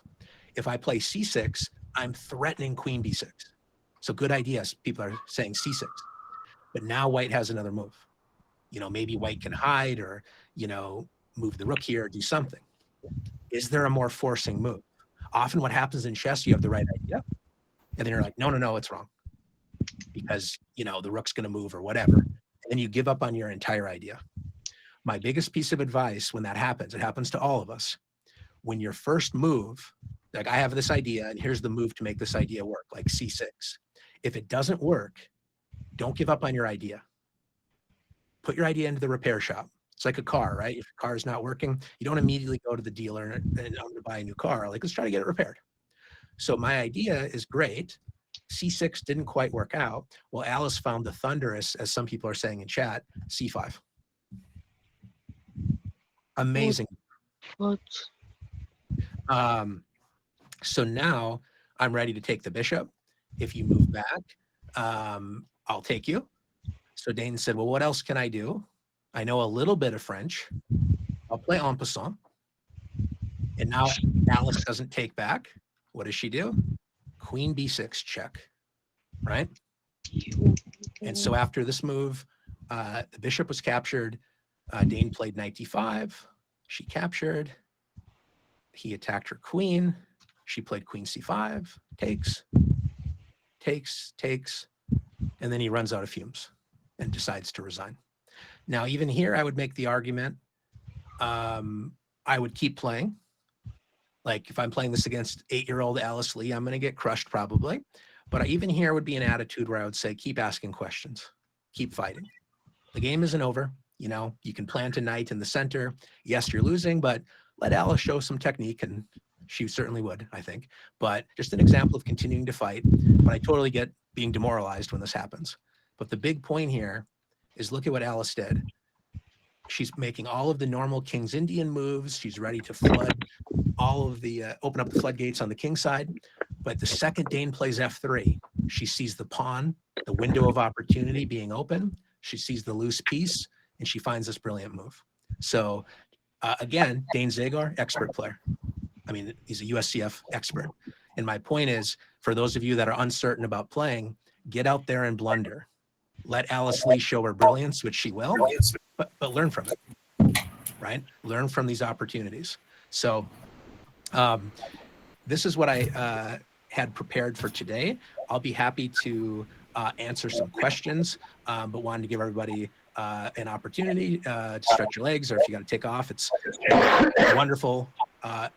If I play c6, I'm threatening queen b6. So good ideas. People are saying c6. But now white has another move. You know, maybe white can hide or, you know, move the rook here or do something. Is there a more forcing move? Often what happens in chess, you have the right idea. And then you're like, no, it's wrong. Because, you know, the rook's going to move or whatever. And then you give up on your entire idea. My biggest piece of advice when that happens, it happens to all of us. When your first move, like I have this idea and here's the move to make this idea work, like c6. If it doesn't work, don't give up on your idea. Put your idea into the repair shop. It's like a car, right? If your car is not working, you don't immediately go to the dealer and I'm going to buy a new car. Like, let's try to get it repaired. So my idea is great. C6 didn't quite work out. Well, Alice found the thunderous, as some people are saying in chat, C5. Amazing. What? So now I'm ready to take the bishop. If you move back, I'll take you. So Dane said, well, what else can I do? I know a little bit of French. I'll play en passant. And now Alice doesn't take back. What does she do? Queen b6 check, right? And so after this move, the bishop was captured. Dane played knight d5. She captured. He attacked her queen. She played queen c5, takes, and then he runs out of fumes and decides to resign. Now, even here, I would make the argument, I would keep playing. Like if I'm playing this against 8-year-old Alice Lee, I'm going to get crushed probably. But even here would be an attitude where I would say, keep asking questions, keep fighting. The game isn't over. You know, you can plant a knight in the center. Yes, you're losing, but let Alice show some technique, and she certainly would, I think. But just an example of continuing to fight. But I totally get being demoralized when this happens. But the big point here is look at what Alice did. She's making all of the normal King's Indian moves. She's ready to flood all of the, open up the floodgates on the king side. But the second Dane plays f3, she sees the pawn, the window of opportunity being open. She sees the loose piece, and she finds this brilliant move. So again, Dane Zagar, expert player. I mean, he's a USCF expert. And my point is, for those of you that are uncertain about playing, get out there and blunder. Let Alice Lee show her brilliance, which she will, but learn from it, right? Learn from these opportunities. So this is what I had prepared for today. I'll be happy to answer some questions, but wanted to give everybody an opportunity to stretch your legs, or if you got to take off. It's wonderful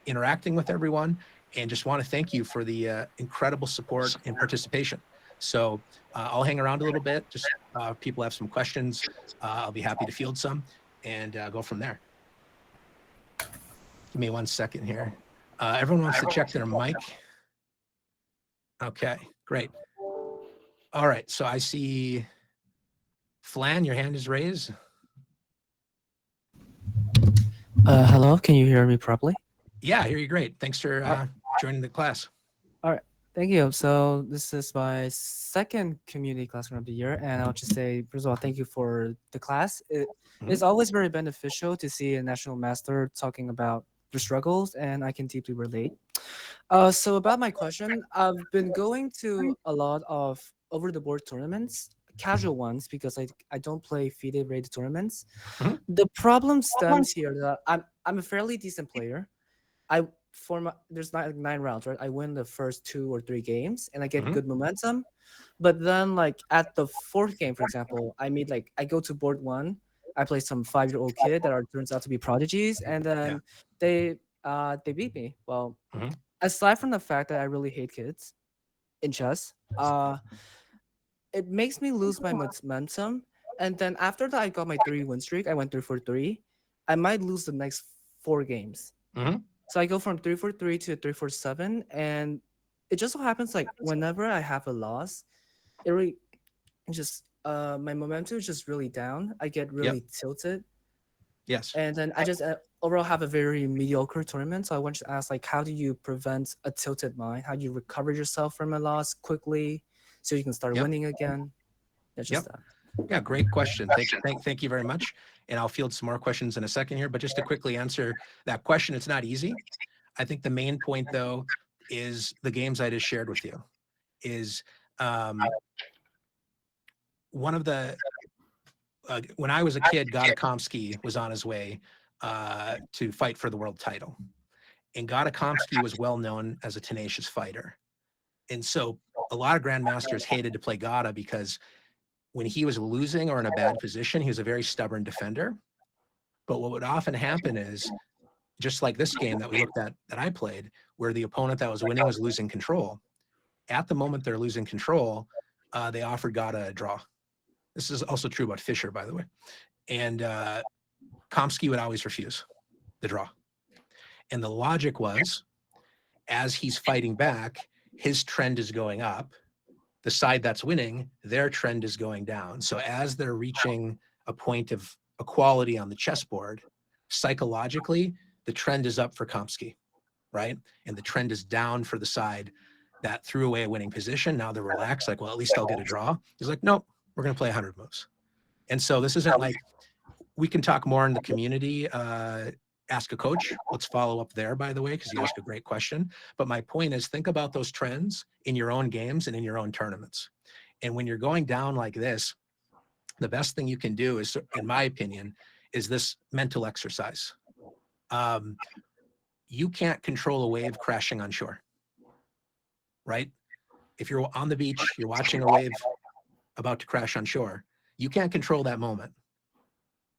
interacting with everyone, and just want to thank you for the incredible support and participation. So I'll hang around a little bit, just people have some questions. I'll be happy to field some and go from there. Give me 1 second here. Everyone wants to check their mic. Okay, great. All right, so I see Flan, your hand is raised. Hello, can you hear me properly? Yeah, I hear you great. Thanks for joining the class. Thank you. So this is my second community classroom of the year, and I'll just say, first of all, thank you for the class. It's always very beneficial to see a national master talking about their struggles, and I can deeply relate. So about my question, I've been going to a lot of over-the-board tournaments, casual ones, because I don't play FIDE-rated tournaments. Mhm. The problem stems here that I'm a fairly decent player. There's nine rounds, right? I win the first 2 or 3 games and I get good momentum. But then like at the 4th game, for example, I go to board 1, I play some 5-year-old kid that turns out to be prodigies, and then they beat me. Well, aside from the fact that I really hate kids in chess, it makes me lose my momentum. And then after that I got my 3-win streak, I went 3 for 3. I might lose the next 4 games. So I go from 3 for 3 to 3 for 7, and it just so happens like whenever I have a loss, it really just my momentum is just really down. I get really tilted. Yes. And then I just overall have a very mediocre tournament. So I want to ask, like, how do you prevent a tilted mind? How do you recover yourself from a loss quickly so you can start winning again? That's just that. Yeah, great question. Thank you very much. And I'll field some more questions in a second here, but just to quickly answer that question, it's not easy. I think the main point though is the games I just shared with you is one of the, when I was a kid, Gadakomsky was on his way to fight for the world title. And Gadakomsky was well known as a tenacious fighter. And so a lot of grandmasters hated to play Gada because when he was losing or in a bad position, he was a very stubborn defender. But what would often happen is, just like this game that we looked at that I played, where the opponent that was winning was losing control. At the moment they're losing control, they offered Gada a draw. This is also true about Fischer, by the way. And Komsky would always refuse the draw. And the logic was, as he's fighting back, his trend is going up. The side that's winning, their trend is going down. So as they're reaching a point of equality on the chessboard, psychologically, the trend is up for Komsky, right? And the trend is down for the side that threw away a winning position. Now they're relaxed, like, well, at least I'll get a draw. He's like, nope, we're going to play 100 moves. And so this isn't like, we can talk more in the community, ask a coach. Let's follow up there, by the way, because you asked a great question. But my point is, think about those trends in your own games and in your own tournaments. And when you're going down like this, the best thing you can do is, in my opinion, is this mental exercise. You can't control a wave crashing on shore, right? If you're on the beach, you're watching a wave about to crash on shore, you can't control that moment.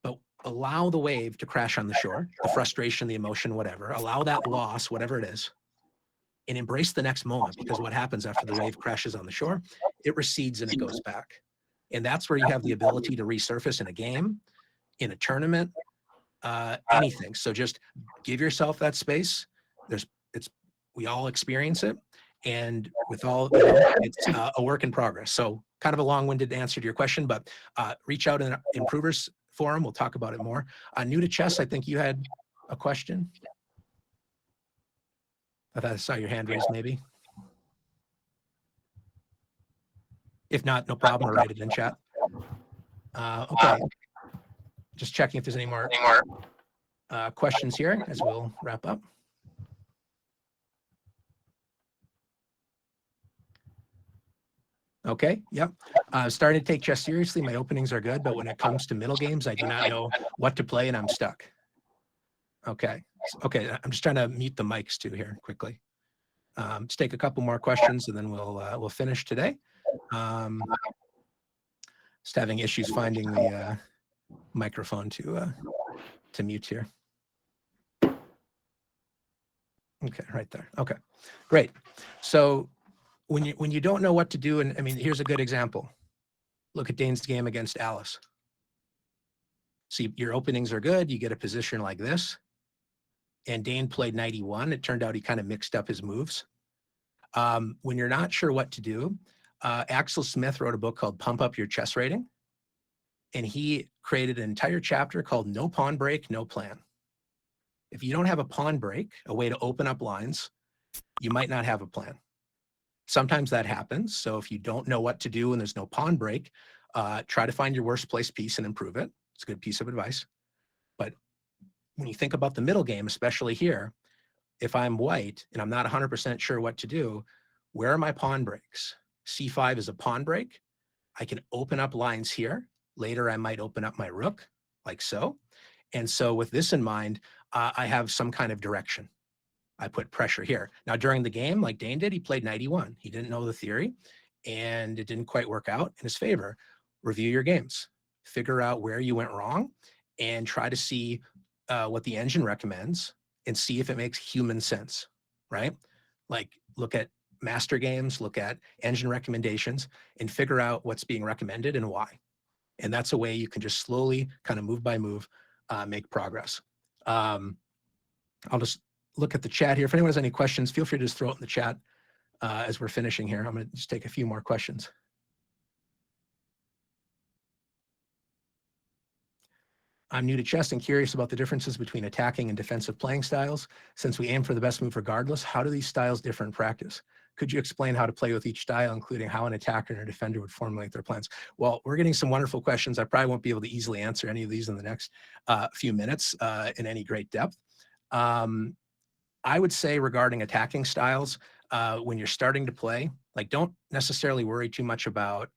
But allow the wave to crash on the shore, the frustration, the emotion, whatever. Allow that loss, whatever it is, and embrace the next moment, because what happens after the wave crashes on the shore, it recedes and it goes back. And that's where you have the ability to resurface in a game, in a tournament, anything. So just give yourself that space. We all experience it. And with all, it's a work in progress. So kind of a long-winded answer to your question, but reach out in the Improvers Forum. We'll talk about it more. New to chess, I think you had a question. I thought I saw your hand raised, maybe. If not, no problem. I'll write it in chat. Okay. just checking if there's any more questions here as we'll wrap up. Okay, yep. Starting to take chess seriously. My openings are good, but when it comes to middle games, I do not know what to play and I'm stuck. Okay, okay. I'm just trying to mute the mics too here quickly. Let's take a couple more questions and then we'll finish today. Just having issues finding the microphone to mute here. Okay, right there. Okay, great. So when you don't know what to do, and I mean, here's a good example. Look at Dane's game against Alice. See, your openings are good. You get a position like this. And Dane played knight e1. It turned out he kind of mixed up his moves. When you're not sure what to do, Axel Smith wrote a book called Pump Up Your Chess Rating. And he created an entire chapter called No Pawn Break, No Plan. If you don't have a pawn break, a way to open up lines, you might not have a plan. Sometimes that happens. So if you don't know what to do and there's no pawn break, try to find your worst placed piece and improve it. It's a good piece of advice. But when you think about the middle game, especially here, if I'm white and I'm not 100% sure what to do, where are my pawn breaks? C5 is a pawn break. I can open up lines here. Later, I might open up my rook, like so. And so with this in mind, I have some kind of direction. I put pressure here. Now, during the game, like Dane did, he played knight e1. He didn't know the theory, and it didn't quite work out in his favor. Review your games. Figure out where you went wrong, and try to see what the engine recommends, and see if it makes human sense, right? Like, look at master games, look at engine recommendations, and figure out what's being recommended and why. And that's a way you can just slowly, kind of move by move, make progress. I'll just look at the chat here. If anyone has any questions, feel free to just throw it in the chat as we're finishing here. I'm going to just take a few more questions. I'm new to chess and curious about the differences between attacking and defensive playing styles. Since we aim for the best move regardless, how do these styles differ in practice? Could you explain how to play with each style, including how an attacker and a defender would formulate their plans? Well, we're getting some wonderful questions. I probably won't be able to easily answer any of these in the next few minutes in any great depth. I would say regarding attacking styles, when you're starting to play, like, don't necessarily worry too much about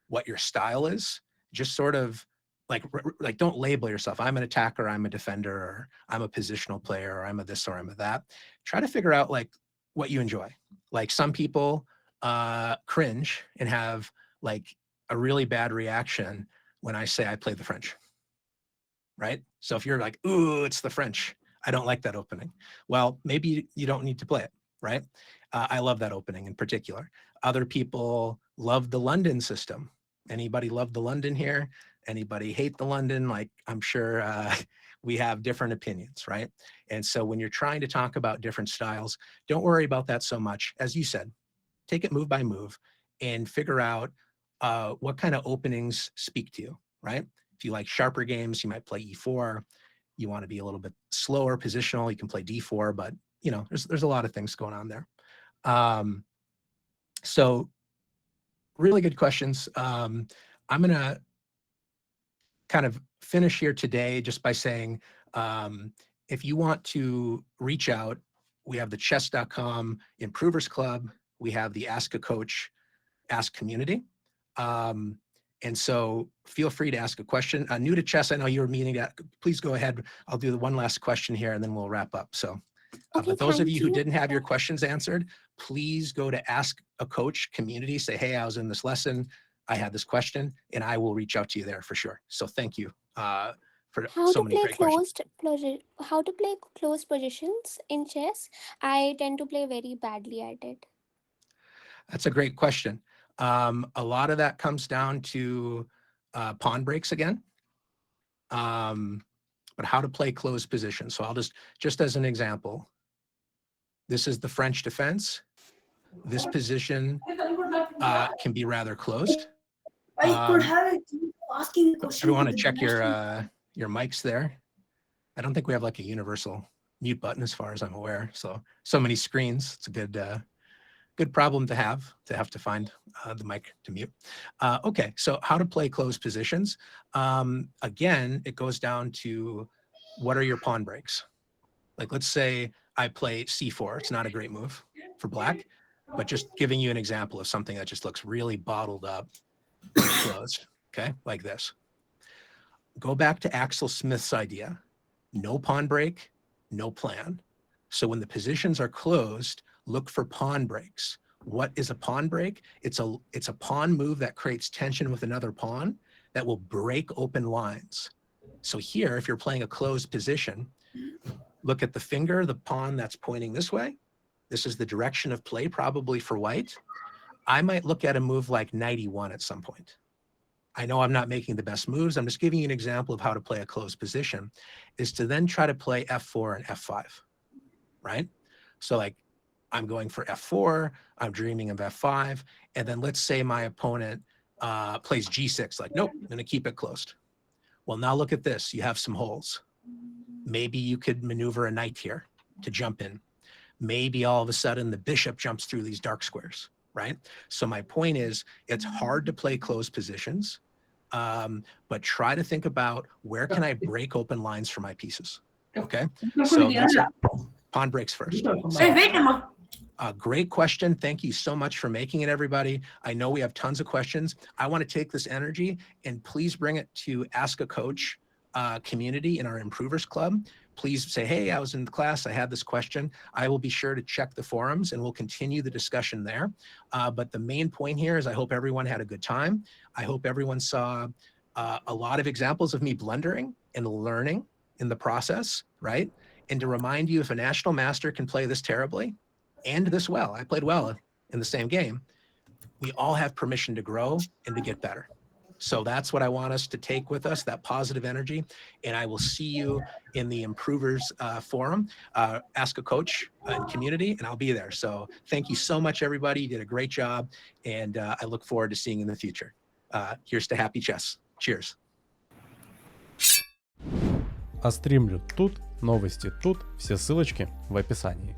what your style is. Just sort of like don't label yourself. I'm an attacker, I'm a defender, or I'm a positional player, or I'm a this, or I'm a that. Try to figure out like what you enjoy. Like, some people cringe and have like a really bad reaction when I say I play the French, right? So if you're like, ooh, it's the French, I don't like that opening. Well, maybe you don't need to play it, right? I love that opening in particular. Other people love the London system. Anybody love the London here? Anybody hate the London? Like, I'm sure we have different opinions, right? And so when you're trying to talk about different styles, don't worry about that so much. As you said, take it move by move and figure out what kind of openings speak to you, right? If you like sharper games, you might play e4. You want to be a little bit slower positional, you can play d4, but you know, there's a lot of things going on there. So really good questions. I'm gonna kind of finish here today just by saying, if you want to reach out, we have the chess.com Improvers Club. We have the Ask a Coach, Ask community. And so feel free to ask a question. New to chess, I know you were meaning that. Please go ahead. I'll do the one last question here and then we'll wrap up. So, Okay, but those of thank you who you. didn't have your questions answered, please go to Ask a Coach community. Say, hey, I was in this lesson. I had this question, and I will reach out to you there for sure. So thank you for How so to many play great questions. how to play closed positions in chess? I tend to play very badly at it. That's a great question. A lot of that comes down to pawn breaks again, but how to play closed positions. So I'll just as an example, this is the French defense. This position can be rather closed. Everyone to check your mics there. I don't think we have like a universal mute button as far as I'm aware. So many screens. It's a good problem to have to find the mic to mute. Okay, so how to play closed positions. Again, it goes down to what are your pawn breaks? Like, let's say I play c4. It's not a great move for black, but just giving you an example of something that just looks really bottled up and closed, okay, like this. Go back to Axel Smith's idea. No pawn break, no plan. So when the positions are closed, look for pawn breaks. What is a pawn break? It's a pawn move that creates tension with another pawn that will break open lines. So here, if you're playing a closed position, look at the finger, the pawn that's pointing this way. This is the direction of play probably for white. I might look at a move like knight e1 at some point. I know I'm not making the best moves. I'm just giving you an example of how to play a closed position, is to then try to play f4 and f5, right? So like I'm going for f4, I'm dreaming of f5, and then let's say my opponent plays g6, like, nope, I'm gonna keep it closed. Well, now look at this, you have some holes. Maybe you could maneuver a knight here to jump in. Maybe all of a sudden the bishop jumps through these dark squares, right? So my point is, it's hard to play closed positions, but try to think about where can I break open lines for my pieces, okay? So that's pawn breaks first. So, great question. Thank you so much for making it, everybody. I know we have tons of questions. I want to take this energy and please bring it to Ask a Coach community in our Improvers Club. Please say, hey, I was in the class, I had this question. I will be sure to check the forums and we'll continue the discussion there. But the main point here is I hope everyone had a good time. I hope everyone saw a lot of examples of me blundering and learning in the process, right? And to remind you, if a national master can play this terribly and this well, I played well in the same game, we all have permission to grow and to get better. So that's what I want us to take with us, that positive energy. And I will see you in the Improvers forum, Ask a Coach and community, and I'll be there. So thank you so much, everybody. You did a great job. And I look forward to seeing you in the future. Here's to happy chess. Cheers. А стримлю тут, новости тут, все ссылочки в описании.